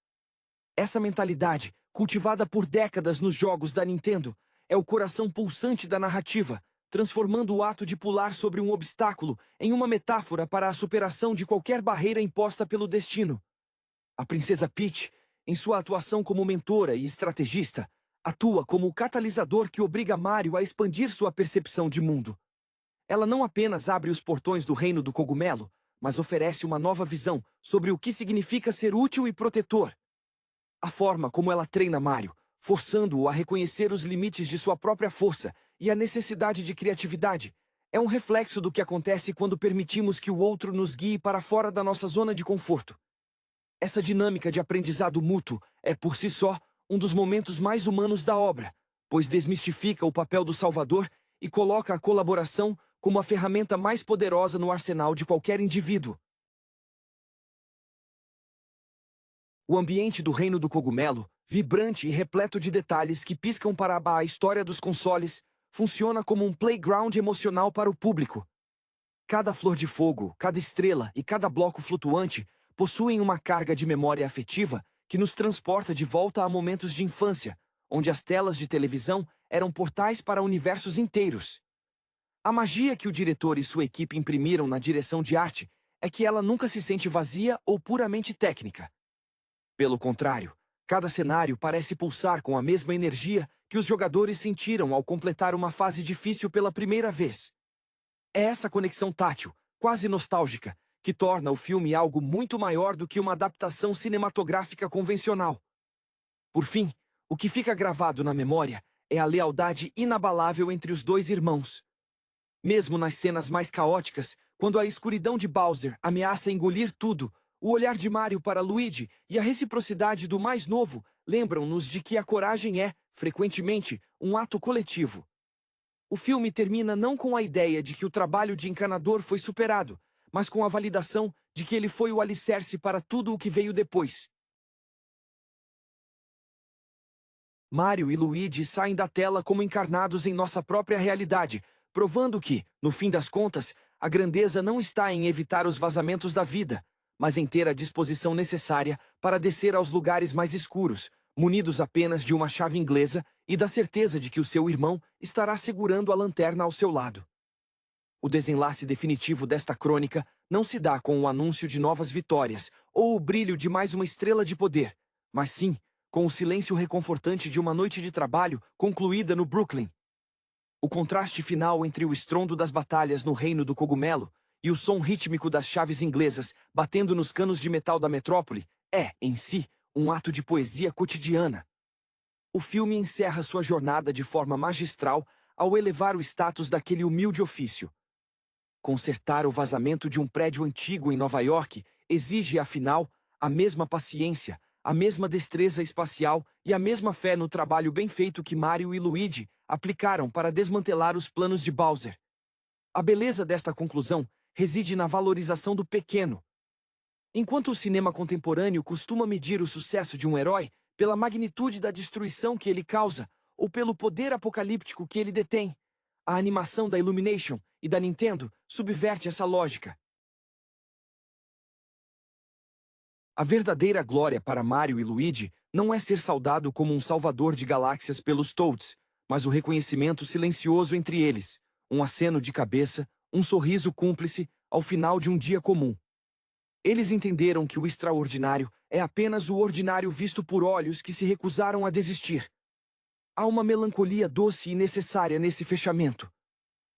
Essa mentalidade, cultivada por décadas nos jogos da Nintendo, é o coração pulsante da narrativa, transformando o ato de pular sobre um obstáculo em uma metáfora para a superação de qualquer barreira imposta pelo destino. A Princesa Peach, em sua atuação como mentora e estrategista, atua como o catalisador que obriga Mario a expandir sua percepção de mundo. Ela não apenas abre os portões do reino do cogumelo, mas oferece uma nova visão sobre o que significa ser útil e protetor. A forma como ela treina Mario, forçando-o a reconhecer os limites de sua própria força e a necessidade de criatividade, é um reflexo do que acontece quando permitimos que o outro nos guie para fora da nossa zona de conforto. Essa dinâmica de aprendizado mútuo é, por si só, um dos momentos mais humanos da obra, pois desmistifica o papel do Salvador e coloca a colaboração como a ferramenta mais poderosa no arsenal de qualquer indivíduo. O ambiente do Reino do Cogumelo, vibrante e repleto de detalhes que piscam para a história dos consoles, funciona como um playground emocional para o público. Cada flor de fogo, cada estrela e cada bloco flutuante possuem uma carga de memória afetiva que nos transporta de volta a momentos de infância, onde as telas de televisão eram portais para universos inteiros. A magia que o diretor e sua equipe imprimiram na direção de arte é que ela nunca se sente vazia ou puramente técnica. Pelo contrário, cada cenário parece pulsar com a mesma energia que os jogadores sentiram ao completar uma fase difícil pela primeira vez. É essa conexão tátil, quase nostálgica, que torna o filme algo muito maior do que uma adaptação cinematográfica convencional. Por fim, o que fica gravado na memória é a lealdade inabalável entre os dois irmãos. Mesmo nas cenas mais caóticas, quando a escuridão de Bowser ameaça engolir tudo, o olhar de Mario para Luigi e a reciprocidade do mais novo lembram-nos de que a coragem é, frequentemente, um ato coletivo. O filme termina não com a ideia de que o trabalho de encanador foi superado, mas com a validação de que ele foi o alicerce para tudo o que veio depois. Mario e Luigi saem da tela como encarnados em nossa própria realidade, provando que, no fim das contas, a grandeza não está em evitar os vazamentos da vida, mas em ter a disposição necessária para descer aos lugares mais escuros, munidos apenas de uma chave inglesa e da certeza de que o seu irmão estará segurando a lanterna ao seu lado. O desenlace definitivo desta crônica não se dá com o anúncio de novas vitórias ou o brilho de mais uma estrela de poder, mas sim com o silêncio reconfortante de uma noite de trabalho concluída no Brooklyn. O contraste final entre o estrondo das batalhas no Reino do Cogumelo e o som rítmico das chaves inglesas batendo nos canos de metal da metrópole é, em si, um ato de poesia cotidiana. O filme encerra sua jornada de forma magistral ao elevar o status daquele humilde ofício. Consertar o vazamento de um prédio antigo em Nova York exige, afinal, a mesma paciência, a mesma destreza espacial e a mesma fé no trabalho bem feito que Mario e Luigi aplicaram para desmantelar os planos de Bowser. A beleza desta conclusão reside na valorização do pequeno. Enquanto o cinema contemporâneo costuma medir o sucesso de um herói pela magnitude da destruição que ele causa ou pelo poder apocalíptico que ele detém, a animação da Illumination e da Nintendo subverte essa lógica. A verdadeira glória para Mario e Luigi não é ser saudado como um salvador de galáxias pelos Toads, mas o reconhecimento silencioso entre eles, um aceno de cabeça, um sorriso cúmplice ao final de um dia comum. Eles entenderam que o extraordinário é apenas o ordinário visto por olhos que se recusaram a desistir. Há uma melancolia doce e necessária nesse fechamento.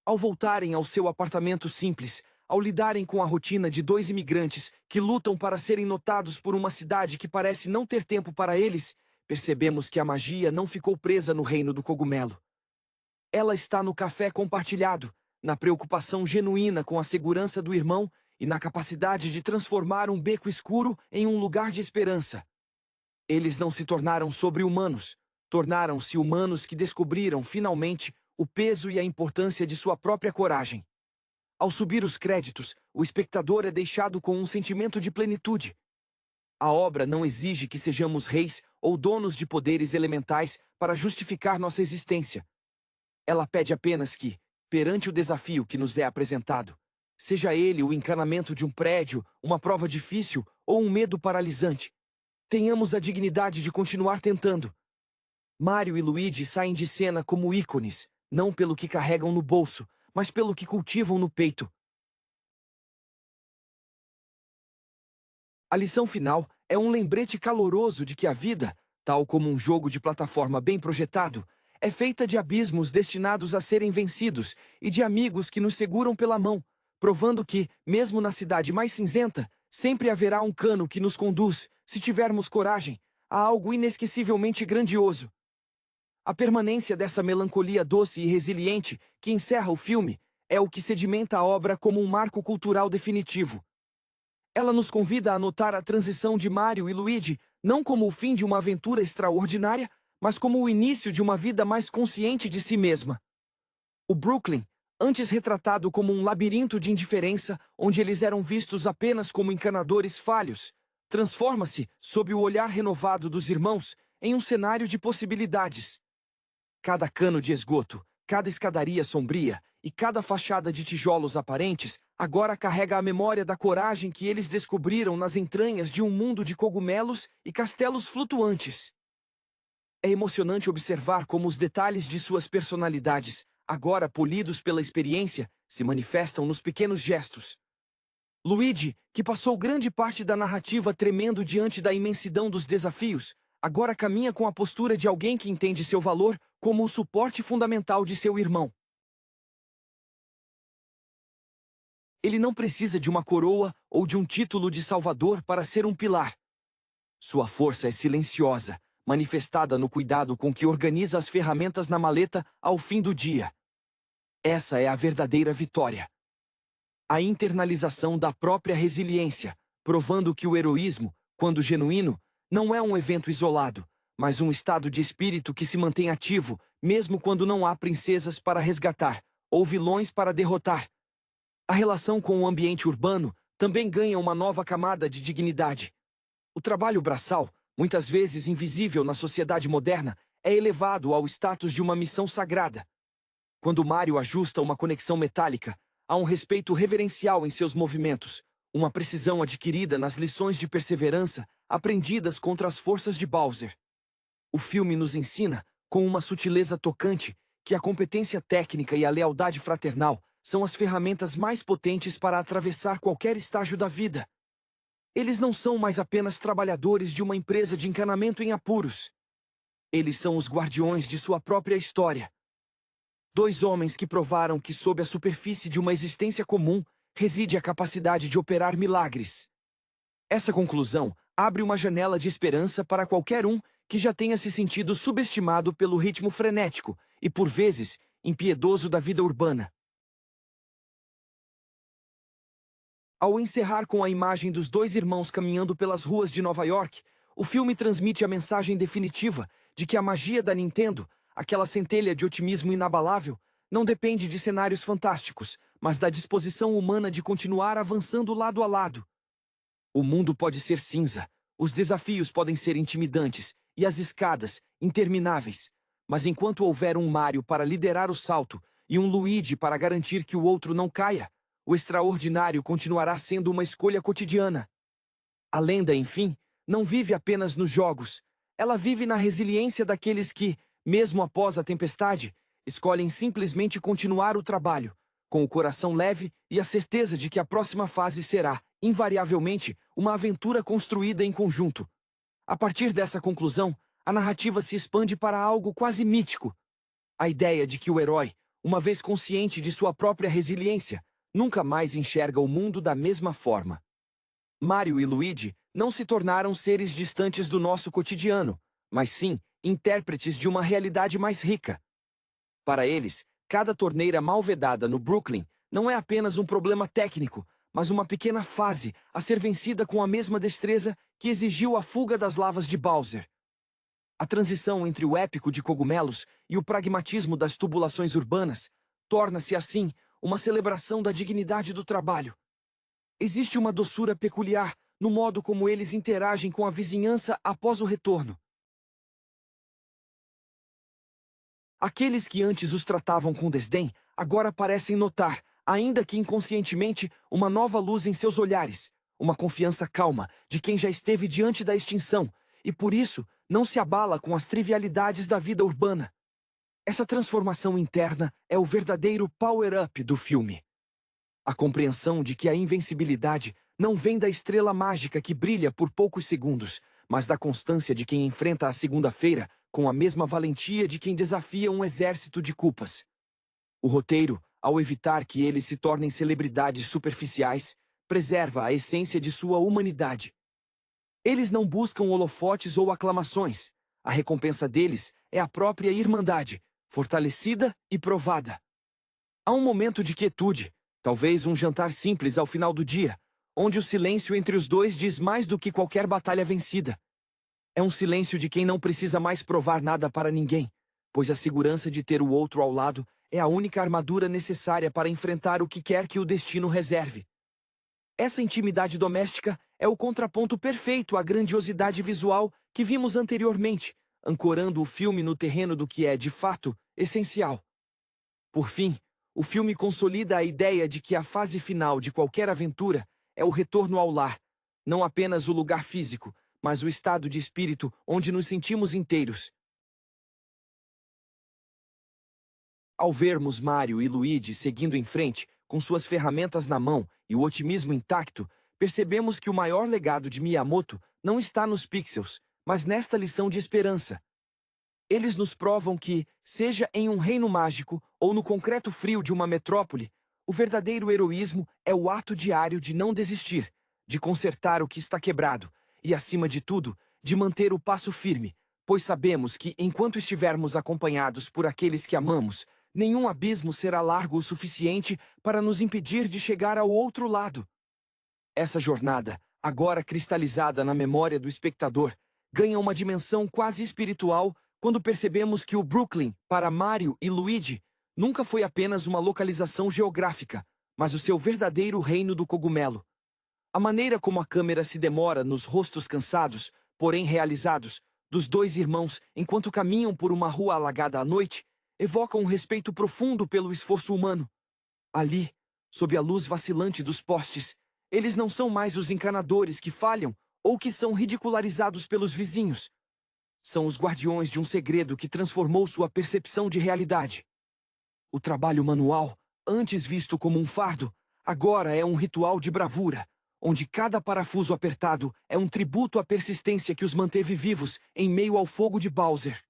Ao voltarem ao seu apartamento simples, ao lidarem com a rotina de dois imigrantes que lutam para serem notados por uma cidade que parece não ter tempo para eles, percebemos que a magia não ficou presa no reino do cogumelo. Ela está no café compartilhado, na preocupação genuína com a segurança do irmão e na capacidade de transformar um beco escuro em um lugar de esperança. Eles não se tornaram sobre-humanos, tornaram-se humanos que descobriram, finalmente, o peso e a importância de sua própria coragem. Ao subir os créditos, o espectador é deixado com um sentimento de plenitude. A obra não exige que sejamos reis ou donos de poderes elementais para justificar nossa existência. Ela pede apenas que, perante o desafio que nos é apresentado, seja ele o encanamento de um prédio, uma prova difícil ou um medo paralisante, tenhamos a dignidade de continuar tentando. Mario e Luigi saem de cena como ícones, não pelo que carregam no bolso, mas pelo que cultivam no peito. A lição final é um lembrete caloroso de que a vida, tal como um jogo de plataforma bem projetado, é feita de abismos destinados a serem vencidos e de amigos que nos seguram pela mão, provando que, mesmo na cidade mais cinzenta, sempre haverá um cano que nos conduz, se tivermos coragem, a algo inesquecivelmente grandioso. A permanência dessa melancolia doce e resiliente que encerra o filme é o que sedimenta a obra como um marco cultural definitivo. Ela nos convida a notar a transição de Mario e Luigi não como o fim de uma aventura extraordinária, mas como o início de uma vida mais consciente de si mesma. O Brooklyn, antes retratado como um labirinto de indiferença, onde eles eram vistos apenas como encanadores falhos, transforma-se, sob o olhar renovado dos irmãos, em um cenário de possibilidades. Cada cano de esgoto, cada escadaria sombria e cada fachada de tijolos aparentes agora carrega a memória da coragem que eles descobriram nas entranhas de um mundo de cogumelos e castelos flutuantes. É emocionante observar como os detalhes de suas personalidades, agora polidos pela experiência, se manifestam nos pequenos gestos. Luigi, que passou grande parte da narrativa tremendo diante da imensidão dos desafios, agora caminha com a postura de alguém que entende seu valor como o suporte fundamental de seu irmão. Ele não precisa de uma coroa ou de um título de salvador para ser um pilar. Sua força é silenciosa, manifestada no cuidado com que organiza as ferramentas na maleta ao fim do dia. Essa é a verdadeira vitória. A internalização da própria resiliência, provando que o heroísmo, quando genuíno, não é um evento isolado, mas um estado de espírito que se mantém ativo, mesmo quando não há princesas para resgatar, ou vilões para derrotar. A relação com o ambiente urbano também ganha uma nova camada de dignidade. O trabalho braçal, muitas vezes invisível na sociedade moderna, é elevado ao status de uma missão sagrada. Quando Mario ajusta uma conexão metálica, há um respeito reverencial em seus movimentos, uma precisão adquirida nas lições de perseverança aprendidas contra as forças de Bowser. O filme nos ensina, com uma sutileza tocante, que a competência técnica e a lealdade fraternal são as ferramentas mais potentes para atravessar qualquer estágio da vida. Eles não são mais apenas trabalhadores de uma empresa de encanamento em apuros. Eles são os guardiões de sua própria história. Dois homens que provaram que sob a superfície de uma existência comum reside a capacidade de operar milagres. Essa conclusão abre uma janela de esperança para qualquer um que já tenha se sentido subestimado pelo ritmo frenético e, por vezes, impiedoso da vida urbana. Ao encerrar com a imagem dos dois irmãos caminhando pelas ruas de Nova York, o filme transmite a mensagem definitiva de que a magia da Nintendo, aquela centelha de otimismo inabalável, não depende de cenários fantásticos, mas da disposição humana de continuar avançando lado a lado. O mundo pode ser cinza, os desafios podem ser intimidantes e as escadas intermináveis, mas enquanto houver um Mario para liderar o salto e um Luigi para garantir que o outro não caia, o extraordinário continuará sendo uma escolha cotidiana. A lenda, enfim, não vive apenas nos jogos. Ela vive na resiliência daqueles que, mesmo após a tempestade, escolhem simplesmente continuar o trabalho, com o coração leve e a certeza de que a próxima fase será, invariavelmente, uma aventura construída em conjunto. A partir dessa conclusão, a narrativa se expande para algo quase mítico. A ideia de que o herói, uma vez consciente de sua própria resiliência, nunca mais enxerga o mundo da mesma forma. Mario e Luigi não se tornaram seres distantes do nosso cotidiano, mas sim intérpretes de uma realidade mais rica. Para eles, cada torneira mal vedada no Brooklyn não é apenas um problema técnico, mas uma pequena fase a ser vencida com a mesma destreza que exigiu a fuga das lavas de Bowser. A transição entre o épico de cogumelos e o pragmatismo das tubulações urbanas torna-se, assim, uma celebração da dignidade do trabalho. Existe uma doçura peculiar no modo como eles interagem com a vizinhança após o retorno. Aqueles que antes os tratavam com desdém, agora parecem notar, ainda que inconscientemente, uma nova luz em seus olhares, uma confiança calma de quem já esteve diante da extinção, e por isso não se abala com as trivialidades da vida urbana. Essa transformação interna é o verdadeiro power-up do filme. A compreensão de que a invencibilidade não vem da estrela mágica que brilha por poucos segundos, mas da constância de quem enfrenta a segunda-feira com a mesma valentia de quem desafia um exército de culpas. O roteiro, ao evitar que eles se tornem celebridades superficiais, preserva a essência de sua humanidade. Eles não buscam holofotes ou aclamações. A recompensa deles é a própria irmandade, fortalecida e provada. Há um momento de quietude, talvez um jantar simples ao final do dia, onde o silêncio entre os dois diz mais do que qualquer batalha vencida. É um silêncio de quem não precisa mais provar nada para ninguém, pois a segurança de ter o outro ao lado é a única armadura necessária para enfrentar o que quer que o destino reserve. Essa intimidade doméstica é o contraponto perfeito à grandiosidade visual que vimos anteriormente, ancorando o filme no terreno do que é, de fato, essencial. Por fim, o filme consolida a ideia de que a fase final de qualquer aventura é o retorno ao lar, não apenas o lugar físico, mas o estado de espírito onde nos sentimos inteiros. Ao vermos Mario e Luigi seguindo em frente, com suas ferramentas na mão e o otimismo intacto, percebemos que o maior legado de Miyamoto não está nos pixels, mas nesta lição de esperança. Eles nos provam que, seja em um reino mágico ou no concreto frio de uma metrópole, o verdadeiro heroísmo é o ato diário de não desistir, de consertar o que está quebrado e, acima de tudo, de manter o passo firme, pois sabemos que, enquanto estivermos acompanhados por aqueles que amamos, nenhum abismo será largo o suficiente para nos impedir de chegar ao outro lado. Essa jornada, agora cristalizada na memória do espectador, ganha uma dimensão quase espiritual quando percebemos que o Brooklyn, para Mario e Luigi, nunca foi apenas uma localização geográfica, mas o seu verdadeiro reino do cogumelo. A maneira como a câmera se demora nos rostos cansados, porém realizados, dos dois irmãos enquanto caminham por uma rua alagada à noite, evoca um respeito profundo pelo esforço humano. Ali, sob a luz vacilante dos postes, eles não são mais os encanadores que falham ou que são ridicularizados pelos vizinhos. São os guardiões de um segredo que transformou sua percepção de realidade. O trabalho manual, antes visto como um fardo, agora é um ritual de bravura, onde cada parafuso apertado é um tributo à persistência que os manteve vivos em meio ao fogo de Bowser.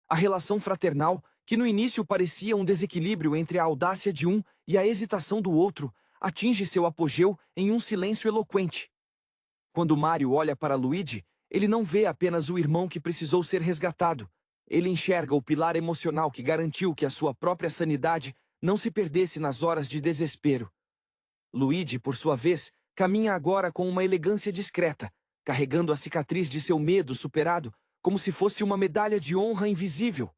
A relação fraternal, que no início parecia um desequilíbrio entre a audácia de um e a hesitação do outro, atinge seu apogeu em um silêncio eloquente. Quando Mario olha para Luigi, ele não vê apenas o irmão que precisou ser resgatado. Ele enxerga o pilar emocional que garantiu que a sua própria sanidade não se perdesse nas horas de desespero. Luigi, por sua vez, caminha agora com uma elegância discreta, carregando a cicatriz de seu medo superado, como se fosse uma medalha de honra invisível.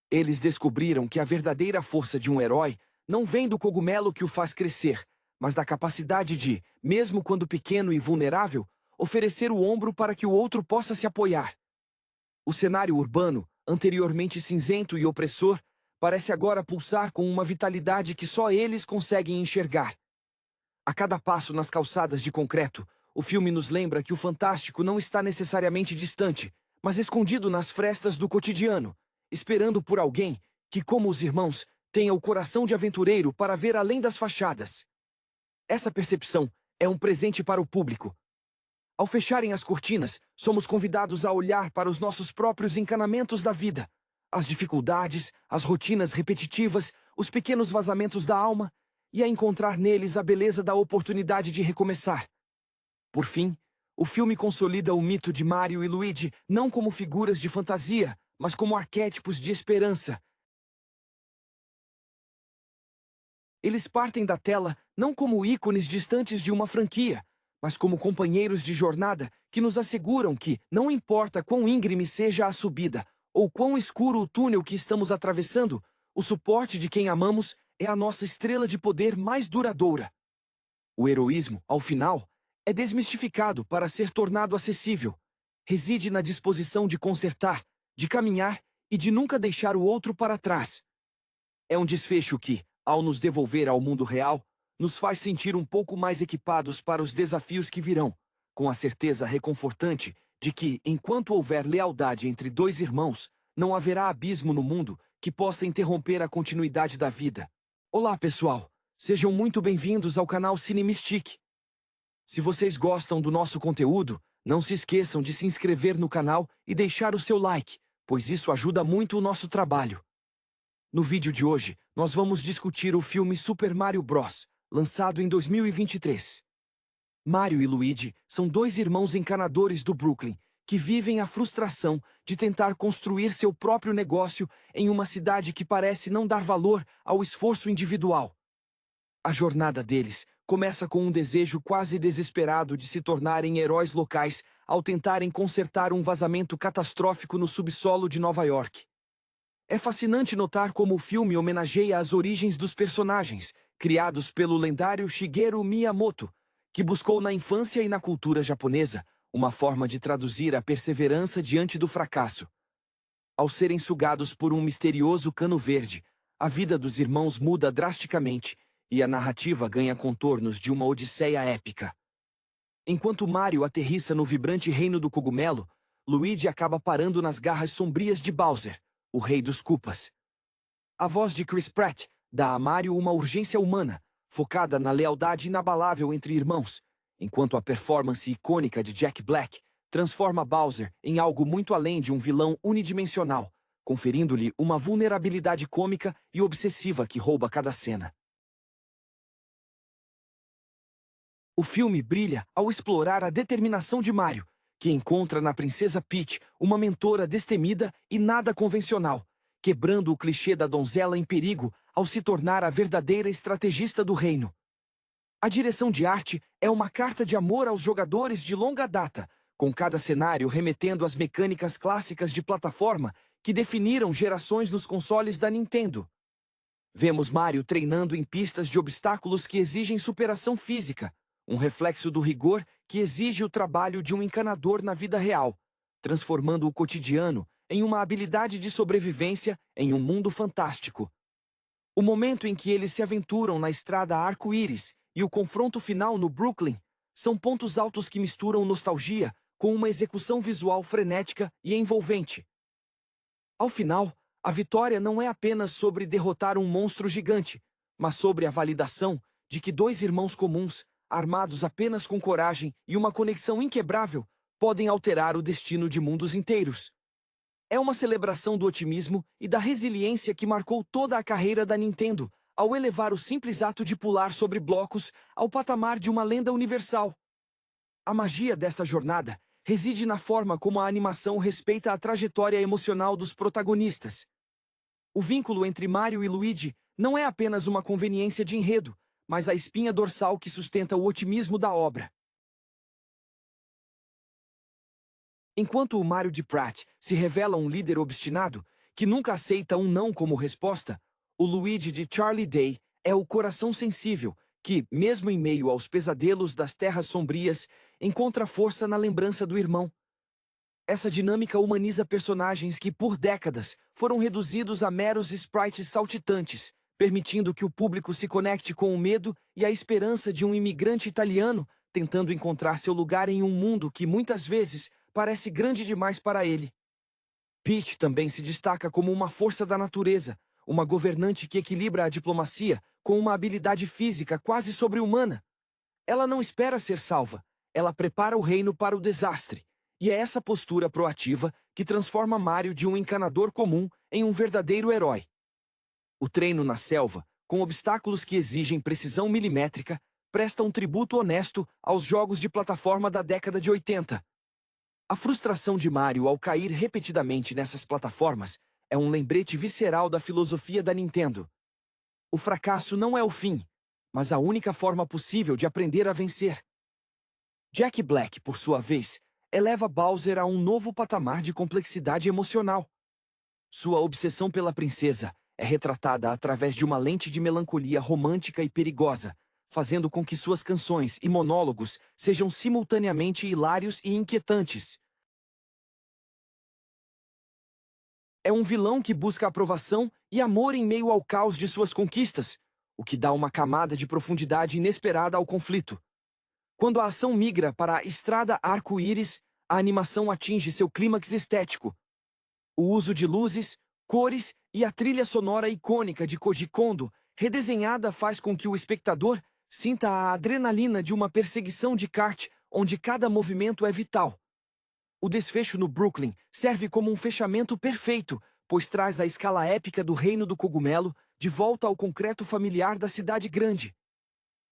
Eles descobriram que a verdadeira força de um herói não vem do cogumelo que o faz crescer, mas da capacidade de, mesmo quando pequeno e vulnerável, oferecer o ombro para que o outro possa se apoiar. O cenário urbano, anteriormente cinzento e opressor, parece agora pulsar com uma vitalidade que só eles conseguem enxergar. A cada passo nas calçadas de concreto, o filme nos lembra que o fantástico não está necessariamente distante, mas escondido nas frestas do cotidiano, esperando por alguém que, como os irmãos, tenha o coração de aventureiro para ver além das fachadas. Essa percepção é um presente para o público. Ao fecharem as cortinas, somos convidados a olhar para os nossos próprios encanamentos da vida, as dificuldades, as rotinas repetitivas, os pequenos vazamentos da alma, e a encontrar neles a beleza da oportunidade de recomeçar. Por fim, o filme consolida o mito de Mario e Luigi não como figuras de fantasia, mas como arquétipos de esperança. Eles partem da tela não como ícones distantes de uma franquia, mas como companheiros de jornada que nos asseguram que, não importa quão íngreme seja a subida, ou quão escuro o túnel que estamos atravessando, o suporte de quem amamos é a nossa estrela de poder mais duradoura. O heroísmo, ao final, é desmistificado para ser tornado acessível. Reside na disposição de consertar, de caminhar e de nunca deixar o outro para trás. É um desfecho que, ao nos devolver ao mundo real, nos faz sentir um pouco mais equipados para os desafios que virão, com a certeza reconfortante de que, enquanto houver lealdade entre dois irmãos, não haverá abismo no mundo que possa interromper a continuidade da vida. Olá, pessoal! Sejam muito bem-vindos ao canal Cine Mystique. Se vocês gostam do nosso conteúdo, não se esqueçam de se inscrever no canal e deixar o seu like, pois isso ajuda muito o nosso trabalho. No vídeo de hoje, nós vamos discutir o filme Super Mario Bros., lançado em 2023. Mario e Luigi são dois irmãos encanadores do Brooklyn, que vivem a frustração de tentar construir seu próprio negócio em uma cidade que parece não dar valor ao esforço individual. A jornada deles começa com um desejo quase desesperado de se tornarem heróis locais ao tentarem consertar um vazamento catastrófico no subsolo de Nova York. É fascinante notar como o filme homenageia as origens dos personagens, criados pelo lendário Shigeru Miyamoto, que buscou na infância e na cultura japonesa uma forma de traduzir a perseverança diante do fracasso. Ao serem sugados por um misterioso cano verde, a vida dos irmãos muda drasticamente e a narrativa ganha contornos de uma odisseia épica. Enquanto Mario aterrissa no vibrante reino do cogumelo, Luigi acaba parando nas garras sombrias de Bowser, o rei dos Koopas. A voz de Chris Pratt dá a Mario uma urgência humana, focada na lealdade inabalável entre irmãos, enquanto a performance icônica de Jack Black transforma Bowser em algo muito além de um vilão unidimensional, conferindo-lhe uma vulnerabilidade cômica e obsessiva que rouba cada cena. O filme brilha ao explorar a determinação de Mario, que encontra na princesa Peach uma mentora destemida e nada convencional, quebrando o clichê da donzela em perigo ao se tornar a verdadeira estrategista do reino. A direção de arte é uma carta de amor aos jogadores de longa data, com cada cenário remetendo às mecânicas clássicas de plataforma que definiram gerações nos consoles da Nintendo. Vemos Mario treinando em pistas de obstáculos que exigem superação física, um reflexo do rigor que exige o trabalho de um encanador na vida real, transformando o cotidiano em uma habilidade de sobrevivência em um mundo fantástico. O momento em que eles se aventuram na estrada arco-íris e o confronto final no Brooklyn são pontos altos que misturam nostalgia com uma execução visual frenética e envolvente. Ao final, a vitória não é apenas sobre derrotar um monstro gigante, mas sobre a validação de que dois irmãos comuns, armados apenas com coragem e uma conexão inquebrável, podem alterar o destino de mundos inteiros. É uma celebração do otimismo e da resiliência que marcou toda a carreira da Nintendo, ao elevar o simples ato de pular sobre blocos ao patamar de uma lenda universal. A magia desta jornada reside na forma como a animação respeita a trajetória emocional dos protagonistas. O vínculo entre Mario e Luigi não é apenas uma conveniência de enredo, mas a espinha dorsal que sustenta o otimismo da obra. Enquanto o Mario de Pratt se revela um líder obstinado, que nunca aceita um não como resposta, o Luigi de Charlie Day é o coração sensível, que, mesmo em meio aos pesadelos das terras sombrias, encontra força na lembrança do irmão. Essa dinâmica humaniza personagens que, por décadas, foram reduzidos a meros sprites saltitantes, permitindo que o público se conecte com o medo e a esperança de um imigrante italiano tentando encontrar seu lugar em um mundo que, muitas vezes, parece grande demais para ele. Peach também se destaca como uma força da natureza, uma governante que equilibra a diplomacia com uma habilidade física quase sobre-humana. Ela não espera ser salva, ela prepara o reino para o desastre. E é essa postura proativa que transforma Mario de um encanador comum em um verdadeiro herói. O treino na selva, com obstáculos que exigem precisão milimétrica, presta um tributo honesto aos jogos de plataforma da década de 80. A frustração de Mario ao cair repetidamente nessas plataformas é um lembrete visceral da filosofia da Nintendo. O fracasso não é o fim, mas a única forma possível de aprender a vencer. Jack Black, por sua vez, eleva Bowser a um novo patamar de complexidade emocional. Sua obsessão pela princesa é retratada através de uma lente de melancolia romântica e perigosa, fazendo com que suas canções e monólogos sejam simultaneamente hilários e inquietantes. É um vilão que busca aprovação e amor em meio ao caos de suas conquistas, o que dá uma camada de profundidade inesperada ao conflito. Quando a ação migra para a estrada arco-íris, a animação atinge seu clímax estético. O uso de luzes, cores e a trilha sonora icônica de Koji Kondo, redesenhada, faz com que o espectador sinta a adrenalina de uma perseguição de kart onde cada movimento é vital. O desfecho no Brooklyn serve como um fechamento perfeito, pois traz a escala épica do reino do cogumelo de volta ao concreto familiar da cidade grande.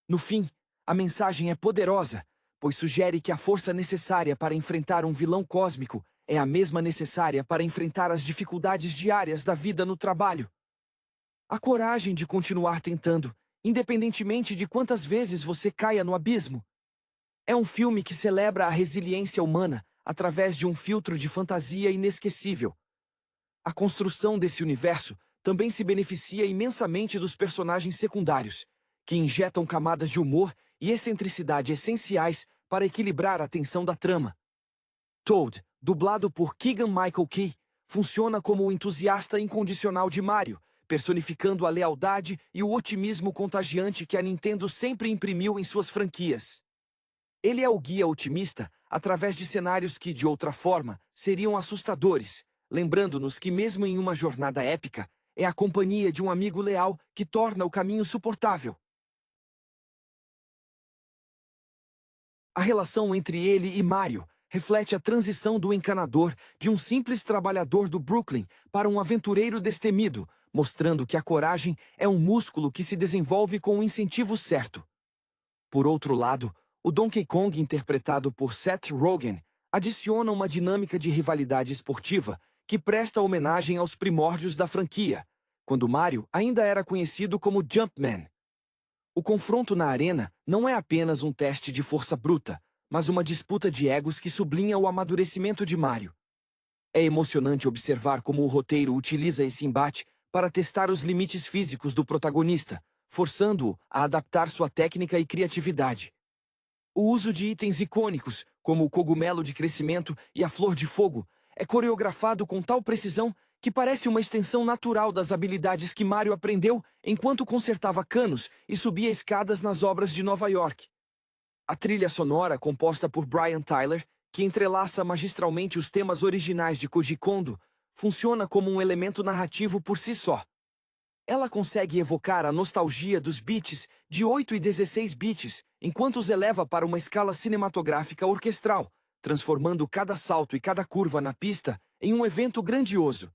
No fim, a mensagem é poderosa, pois sugere que a força necessária para enfrentar um vilão cósmico é a mesma necessária para enfrentar as dificuldades diárias da vida no trabalho. A coragem de continuar tentando, independentemente de quantas vezes você caia no abismo. É um filme que celebra a resiliência humana através de um filtro de fantasia inesquecível. A construção desse universo também se beneficia imensamente dos personagens secundários, que injetam camadas de humor e excentricidade essenciais para equilibrar a tensão da trama. Toad, dublado por Keegan-Michael Key, funciona como o entusiasta incondicional de Mario, personificando a lealdade e o otimismo contagiante que a Nintendo sempre imprimiu em suas franquias. Ele é o guia otimista através de cenários que, de outra forma, seriam assustadores, lembrando-nos que mesmo em uma jornada épica, é a companhia de um amigo leal que torna o caminho suportável. A relação entre ele e Mario reflete a transição do encanador de um simples trabalhador do Brooklyn para um aventureiro destemido, mostrando que a coragem é um músculo que se desenvolve com o incentivo certo. Por outro lado, o Donkey Kong, interpretado por Seth Rogen, adiciona uma dinâmica de rivalidade esportiva que presta homenagem aos primórdios da franquia, quando Mario ainda era conhecido como Jumpman. O confronto na arena não é apenas um teste de força bruta, mas uma disputa de egos que sublinha o amadurecimento de Mario. É emocionante observar como o roteiro utiliza esse embate para testar os limites físicos do protagonista, forçando-o a adaptar sua técnica e criatividade. O uso de itens icônicos, como o cogumelo de crescimento e a flor de fogo, é coreografado com tal precisão que parece uma extensão natural das habilidades que Mario aprendeu enquanto consertava canos e subia escadas nas obras de Nova York. A trilha sonora, composta por Brian Tyler, que entrelaça magistralmente os temas originais de Koji Kondo, funciona como um elemento narrativo por si só. Ela consegue evocar a nostalgia dos beats de 8 e 16 bits, enquanto os eleva para uma escala cinematográfica orquestral, transformando cada salto e cada curva na pista em um evento grandioso.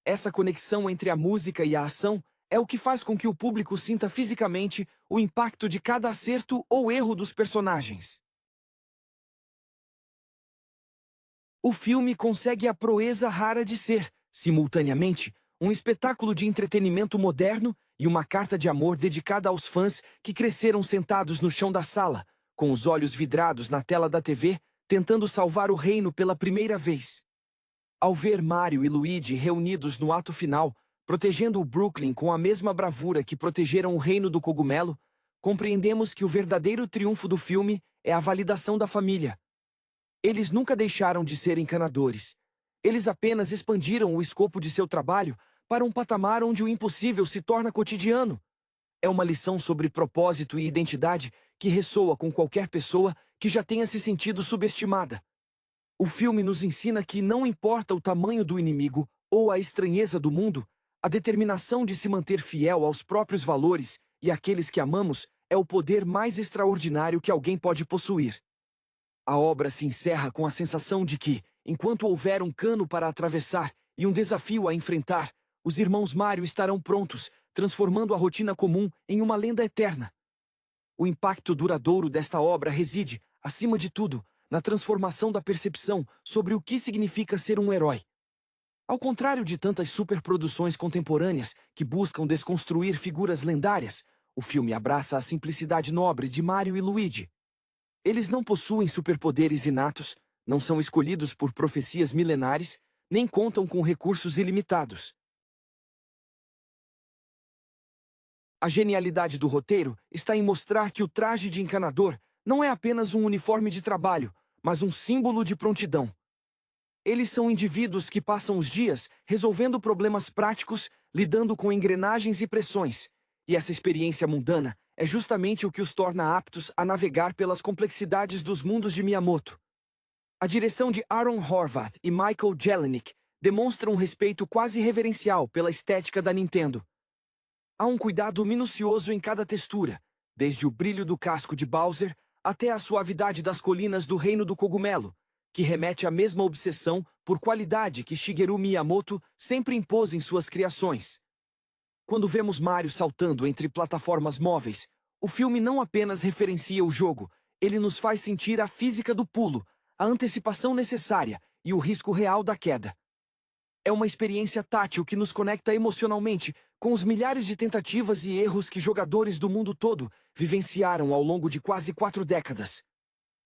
Essa conexão entre a música e a ação é o que faz com que o público sinta fisicamente o impacto de cada acerto ou erro dos personagens. O filme consegue a proeza rara de ser, simultaneamente, um espetáculo de entretenimento moderno e uma carta de amor dedicada aos fãs que cresceram sentados no chão da sala, com os olhos vidrados na tela da TV, tentando salvar o reino pela primeira vez. Ao ver Mario e Luigi reunidos no ato final, protegendo o Brooklyn com a mesma bravura que protegeram o reino do cogumelo, compreendemos que o verdadeiro triunfo do filme é a validação da família. Eles nunca deixaram de ser encanadores. Eles apenas expandiram o escopo de seu trabalho para um patamar onde o impossível se torna cotidiano. É uma lição sobre propósito e identidade que ressoa com qualquer pessoa que já tenha se sentido subestimada. O filme nos ensina que não importa o tamanho do inimigo ou a estranheza do mundo, a determinação de se manter fiel aos próprios valores e àqueles que amamos é o poder mais extraordinário que alguém pode possuir. A obra se encerra com a sensação de que, enquanto houver um cano para atravessar e um desafio a enfrentar, os irmãos Mario estarão prontos, transformando a rotina comum em uma lenda eterna. O impacto duradouro desta obra reside, acima de tudo, na transformação da percepção sobre o que significa ser um herói. Ao contrário de tantas superproduções contemporâneas que buscam desconstruir figuras lendárias, o filme abraça a simplicidade nobre de Mario e Luigi. Eles não possuem superpoderes inatos, não são escolhidos por profecias milenares, nem contam com recursos ilimitados. A genialidade do roteiro está em mostrar que o traje de encanador não é apenas um uniforme de trabalho, mas um símbolo de prontidão. Eles são indivíduos que passam os dias resolvendo problemas práticos, lidando com engrenagens e pressões, e essa experiência mundana é justamente o que os torna aptos a navegar pelas complexidades dos mundos de Miyamoto. A direção de Aaron Horvath e Michael Jelenic demonstra um respeito quase reverencial pela estética da Nintendo. Há um cuidado minucioso em cada textura, desde o brilho do casco de Bowser até a suavidade das colinas do Reino do Cogumelo, que remete à mesma obsessão por qualidade que Shigeru Miyamoto sempre impôs em suas criações. Quando vemos Mario saltando entre plataformas móveis, o filme não apenas referencia o jogo, ele nos faz sentir a física do pulo, a antecipação necessária e o risco real da queda. É uma experiência tátil que nos conecta emocionalmente com os milhares de tentativas e erros que jogadores do mundo todo vivenciaram ao longo de quase 4 décadas.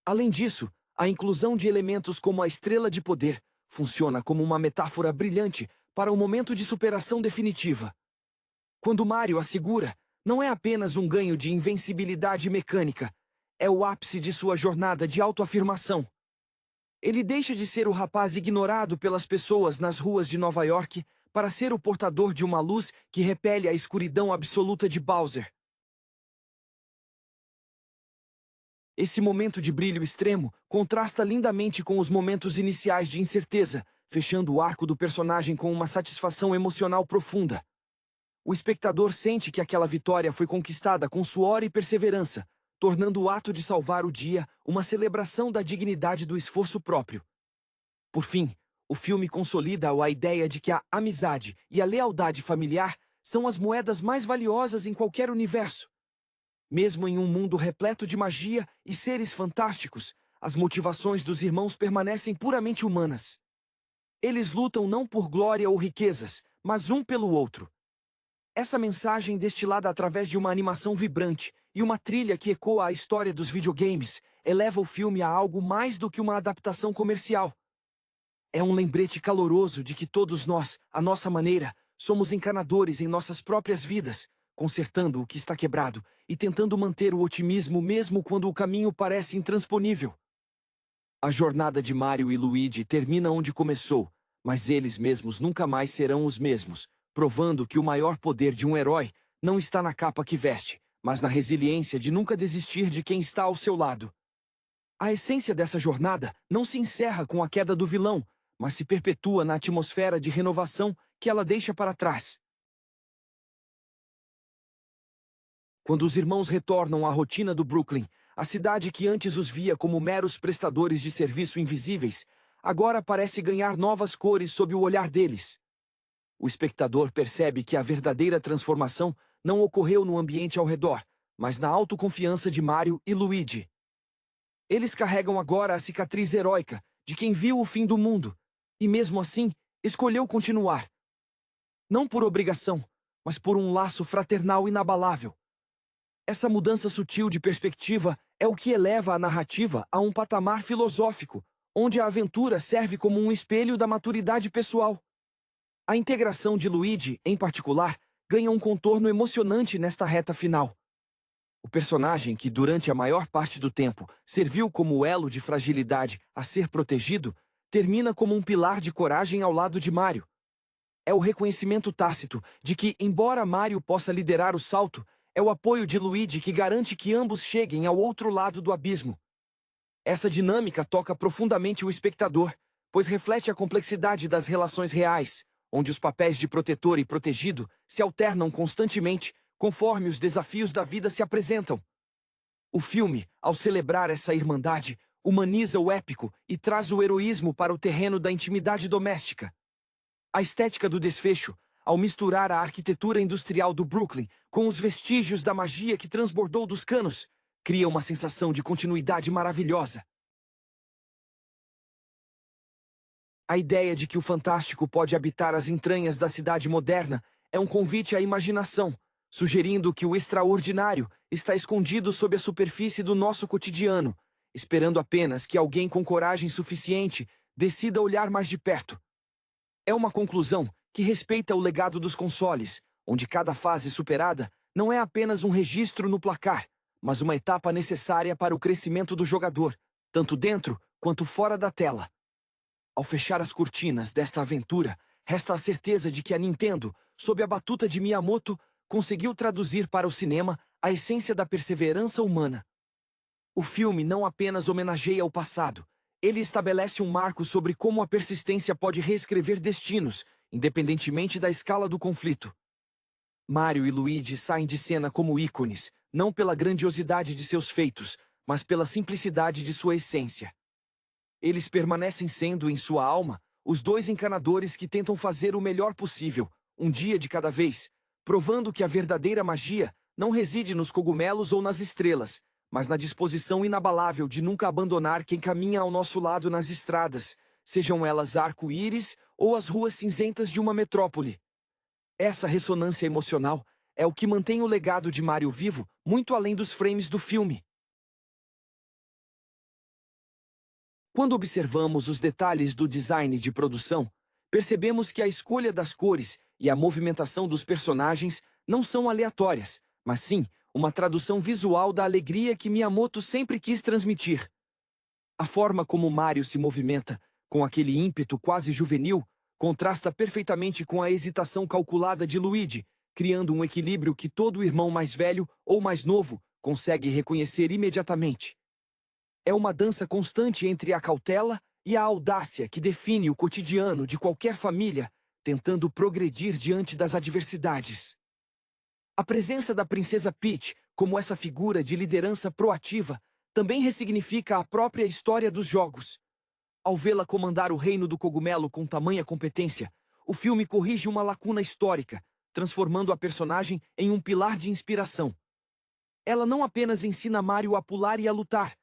Além disso, a inclusão de elementos como a estrela de poder funciona como uma metáfora brilhante para o momento de superação definitiva. Quando Mario a segura, não é apenas um ganho de invencibilidade mecânica, é o ápice de sua jornada de autoafirmação. Ele deixa de ser o rapaz ignorado pelas pessoas nas ruas de Nova York para ser o portador de uma luz que repele a escuridão absoluta de Bowser. Esse momento de brilho extremo contrasta lindamente com os momentos iniciais de incerteza, fechando o arco do personagem com uma satisfação emocional profunda. O espectador sente que aquela vitória foi conquistada com suor e perseverança, tornando o ato de salvar o dia uma celebração da dignidade do esforço próprio. Por fim, o filme consolida a ideia de que a amizade e a lealdade familiar são as moedas mais valiosas em qualquer universo. Mesmo em um mundo repleto de magia e seres fantásticos, as motivações dos irmãos permanecem puramente humanas. Eles lutam não por glória ou riquezas, mas um pelo outro. Essa mensagem destilada através de uma animação vibrante e uma trilha que ecoa a história dos videogames eleva o filme a algo mais do que uma adaptação comercial. É um lembrete caloroso de que todos nós, à nossa maneira, somos encanadores em nossas próprias vidas, consertando o que está quebrado e tentando manter o otimismo mesmo quando o caminho parece intransponível. A jornada de Mario e Luigi termina onde começou, mas eles mesmos nunca mais serão os mesmos, provando que o maior poder de um herói não está na capa que veste, mas na resiliência de nunca desistir de quem está ao seu lado. A essência dessa jornada não se encerra com a queda do vilão, mas se perpetua na atmosfera de renovação que ela deixa para trás. Quando os irmãos retornam à rotina do Brooklyn, a cidade que antes os via como meros prestadores de serviço invisíveis, agora parece ganhar novas cores sob o olhar deles. O espectador percebe que a verdadeira transformação não ocorreu no ambiente ao redor, mas na autoconfiança de Mario e Luigi. Eles carregam agora a cicatriz heróica de quem viu o fim do mundo, e mesmo assim, escolheu continuar. Não por obrigação, mas por um laço fraternal inabalável. Essa mudança sutil de perspectiva é o que eleva a narrativa a um patamar filosófico, onde a aventura serve como um espelho da maturidade pessoal. A integração de Luigi, em particular, ganha um contorno emocionante nesta reta final. O personagem que, durante a maior parte do tempo, serviu como elo de fragilidade a ser protegido, termina como um pilar de coragem ao lado de Mario. É o reconhecimento tácito de que, embora Mario possa liderar o salto, é o apoio de Luigi que garante que ambos cheguem ao outro lado do abismo. Essa dinâmica toca profundamente o espectador, pois reflete a complexidade das relações reais, onde os papéis de protetor e protegido se alternam constantemente conforme os desafios da vida se apresentam. O filme, ao celebrar essa irmandade, humaniza o épico e traz o heroísmo para o terreno da intimidade doméstica. A estética do desfecho, ao misturar a arquitetura industrial do Brooklyn com os vestígios da magia que transbordou dos canos, cria uma sensação de continuidade maravilhosa. A ideia de que o fantástico pode habitar as entranhas da cidade moderna é um convite à imaginação, sugerindo que o extraordinário está escondido sob a superfície do nosso cotidiano, esperando apenas que alguém com coragem suficiente decida olhar mais de perto. É uma conclusão que respeita o legado dos consoles, onde cada fase superada não é apenas um registro no placar, mas uma etapa necessária para o crescimento do jogador, tanto dentro quanto fora da tela. Ao fechar as cortinas desta aventura, resta a certeza de que a Nintendo, sob a batuta de Miyamoto, conseguiu traduzir para o cinema a essência da perseverança humana. O filme não apenas homenageia o passado, ele estabelece um marco sobre como a persistência pode reescrever destinos, independentemente da escala do conflito. Mario e Luigi saem de cena como ícones, não pela grandiosidade de seus feitos, mas pela simplicidade de sua essência. Eles permanecem sendo, em sua alma, os dois encanadores que tentam fazer o melhor possível, um dia de cada vez, provando que a verdadeira magia não reside nos cogumelos ou nas estrelas, mas na disposição inabalável de nunca abandonar quem caminha ao nosso lado nas estradas, sejam elas arco-íris ou as ruas cinzentas de uma metrópole. Essa ressonância emocional é o que mantém o legado de Mario vivo muito além dos frames do filme. Quando observamos os detalhes do design de produção, percebemos que a escolha das cores e a movimentação dos personagens não são aleatórias, mas sim uma tradução visual da alegria que Miyamoto sempre quis transmitir. A forma como Mario se movimenta, com aquele ímpeto quase juvenil, contrasta perfeitamente com a hesitação calculada de Luigi, criando um equilíbrio que todo irmão mais velho ou mais novo consegue reconhecer imediatamente. É uma dança constante entre a cautela e a audácia que define o cotidiano de qualquer família, tentando progredir diante das adversidades. A presença da Princesa Peach, como essa figura de liderança proativa, também ressignifica a própria história dos jogos. Ao vê-la comandar o reino do cogumelo com tamanha competência, o filme corrige uma lacuna histórica, transformando a personagem em um pilar de inspiração. Ela não apenas ensina Mario a pular e a lutar,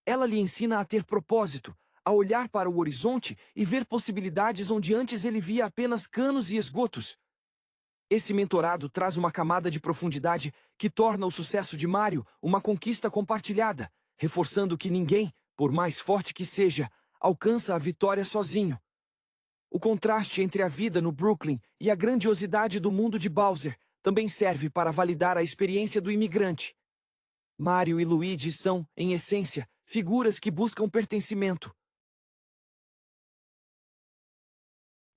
ela lhe ensina a ter propósito, a olhar para o horizonte e ver possibilidades onde antes ele via apenas canos e esgotos. Esse mentorado traz uma camada de profundidade que torna o sucesso de Mario uma conquista compartilhada, reforçando que ninguém, por mais forte que seja, alcança a vitória sozinho. O contraste entre a vida no Brooklyn e a grandiosidade do mundo de Bowser também serve para validar a experiência do imigrante. Mario e Luigi são, em essência, figuras que buscam pertencimento.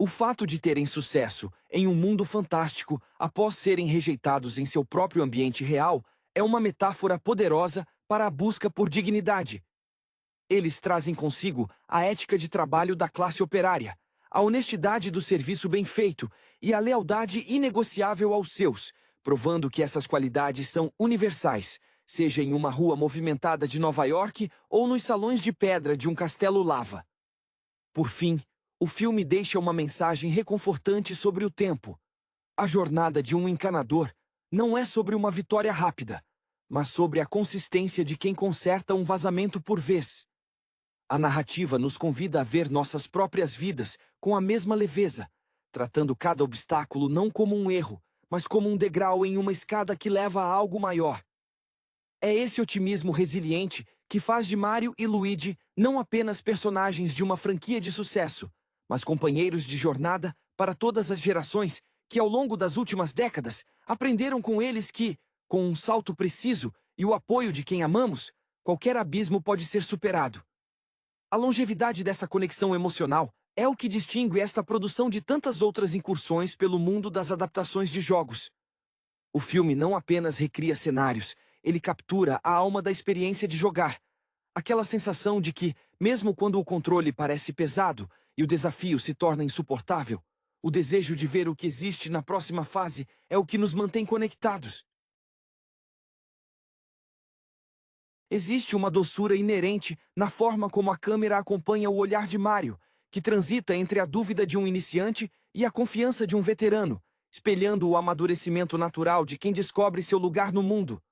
O fato de terem sucesso em um mundo fantástico após serem rejeitados em seu próprio ambiente real é uma metáfora poderosa para a busca por dignidade. Eles trazem consigo a ética de trabalho da classe operária, a honestidade do serviço bem feito e a lealdade inegociável aos seus, provando que essas qualidades são universais, seja em uma rua movimentada de Nova York ou nos salões de pedra de um castelo lava. Por fim, o filme deixa uma mensagem reconfortante sobre o tempo. A jornada de um encanador não é sobre uma vitória rápida, mas sobre a consistência de quem conserta um vazamento por vez. A narrativa nos convida a ver nossas próprias vidas com a mesma leveza, tratando cada obstáculo não como um erro, mas como um degrau em uma escada que leva a algo maior. É esse otimismo resiliente que faz de Mario e Luigi não apenas personagens de uma franquia de sucesso, mas companheiros de jornada para todas as gerações que, ao longo das últimas décadas, aprenderam com eles que, com um salto preciso e o apoio de quem amamos, qualquer abismo pode ser superado. A longevidade dessa conexão emocional é o que distingue esta produção de tantas outras incursões pelo mundo das adaptações de jogos. O filme não apenas recria cenários, ele captura a alma da experiência de jogar. Aquela sensação de que, mesmo quando o controle parece pesado e o desafio se torna insuportável, o desejo de ver o que existe na próxima fase é o que nos mantém conectados. Existe uma doçura inerente na forma como a câmera acompanha o olhar de Mario, que transita entre a dúvida de um iniciante e a confiança de um veterano, espelhando o amadurecimento natural de quem descobre seu lugar no mundo.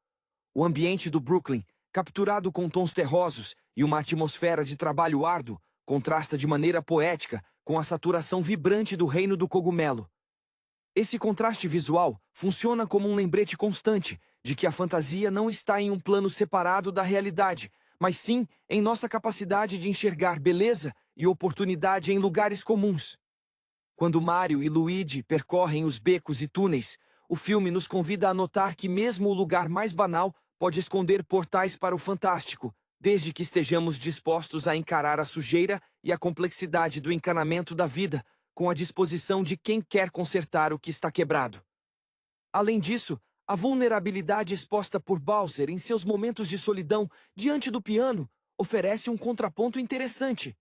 O ambiente do Brooklyn, capturado com tons terrosos e uma atmosfera de trabalho árduo, contrasta de maneira poética com a saturação vibrante do reino do cogumelo. Esse contraste visual funciona como um lembrete constante de que a fantasia não está em um plano separado da realidade, mas sim em nossa capacidade de enxergar beleza e oportunidade em lugares comuns. Quando Mario e Luigi percorrem os becos e túneis, o filme nos convida a notar que mesmo o lugar mais banal pode esconder portais para o fantástico, desde que estejamos dispostos a encarar a sujeira e a complexidade do encanamento da vida, com a disposição de quem quer consertar o que está quebrado. Além disso, a vulnerabilidade exposta por Bowser em seus momentos de solidão diante do piano oferece um contraponto interessante.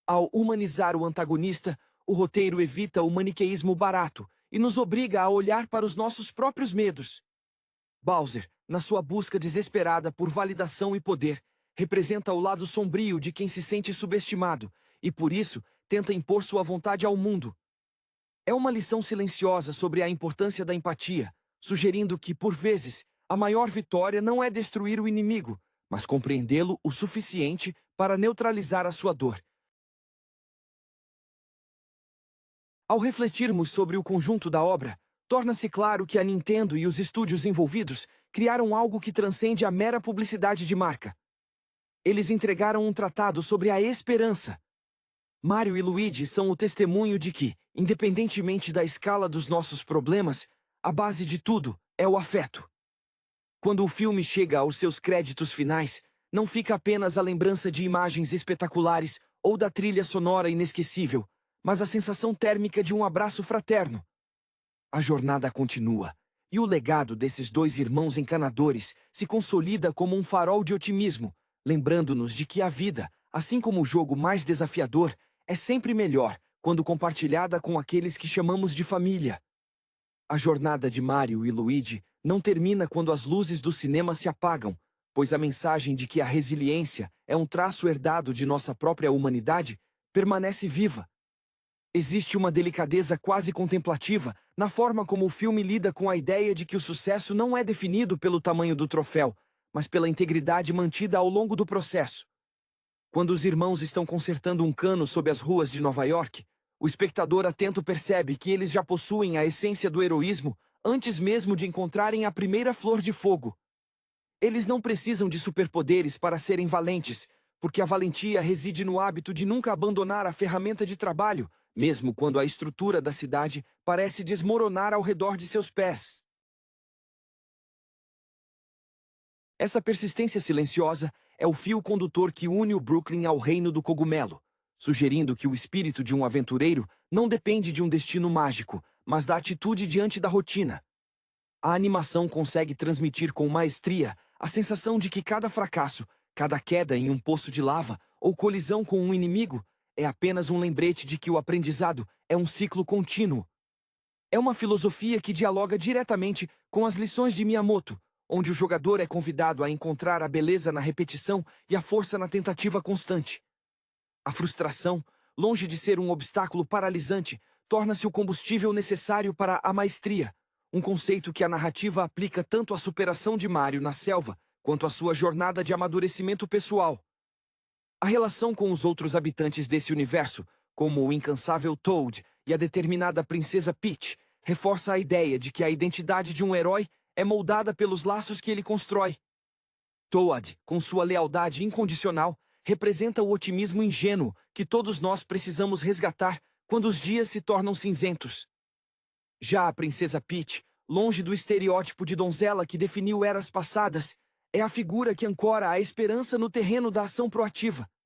Ao humanizar o antagonista, o roteiro evita o maniqueísmo barato e nos obriga a olhar para os nossos próprios medos. Bowser, na sua busca desesperada por validação e poder, representa o lado sombrio de quem se sente subestimado e, por isso, tenta impor sua vontade ao mundo. É uma lição silenciosa sobre a importância da empatia, sugerindo que, por vezes, a maior vitória não é destruir o inimigo, mas compreendê-lo o suficiente para neutralizar a sua dor. Ao refletirmos sobre o conjunto da obra, torna-se claro que a Nintendo e os estúdios envolvidos criaram algo que transcende a mera publicidade de marca. Eles entregaram um tratado sobre a esperança. Mario e Luigi são o testemunho de que, independentemente da escala dos nossos problemas, a base de tudo é o afeto. Quando o filme chega aos seus créditos finais, não fica apenas a lembrança de imagens espetaculares ou da trilha sonora inesquecível, mas a sensação térmica de um abraço fraterno. A jornada continua, e o legado desses dois irmãos encanadores se consolida como um farol de otimismo, lembrando-nos de que a vida, assim como o jogo mais desafiador, é sempre melhor quando compartilhada com aqueles que chamamos de família. A jornada de Mario e Luigi não termina quando as luzes do cinema se apagam, pois a mensagem de que a resiliência é um traço herdado de nossa própria humanidade permanece viva. Existe uma delicadeza quase contemplativa na forma como o filme lida com a ideia de que o sucesso não é definido pelo tamanho do troféu, mas pela integridade mantida ao longo do processo. Quando os irmãos estão consertando um cano sob as ruas de Nova York, o espectador atento percebe que eles já possuem a essência do heroísmo antes mesmo de encontrarem a primeira flor de fogo. Eles não precisam de superpoderes para serem valentes, porque a valentia reside no hábito de nunca abandonar a ferramenta de trabalho, mesmo quando a estrutura da cidade parece desmoronar ao redor de seus pés. Essa persistência silenciosa é o fio condutor que une o Brooklyn ao reino do cogumelo, sugerindo que o espírito de um aventureiro não depende de um destino mágico, mas da atitude diante da rotina. A animação consegue transmitir com maestria a sensação de que cada fracasso, cada queda em um poço de lava ou colisão com um inimigo é apenas um lembrete de que o aprendizado é um ciclo contínuo. É uma filosofia que dialoga diretamente com as lições de Miyamoto, onde o jogador é convidado a encontrar a beleza na repetição e a força na tentativa constante. A frustração, longe de ser um obstáculo paralisante, torna-se o combustível necessário para a maestria, um conceito que a narrativa aplica tanto à superação de Mario na selva, quanto à sua jornada de amadurecimento pessoal. A relação com os outros habitantes desse universo, como o incansável Toad e a determinada princesa Peach, reforça a ideia de que a identidade de um herói é moldada pelos laços que ele constrói. Toad, com sua lealdade incondicional, representa o otimismo ingênuo que todos nós precisamos resgatar quando os dias se tornam cinzentos. Já a princesa Peach, longe do estereótipo de donzela que definiu eras passadas, é a figura que ancora a esperança no terreno da ação proativa.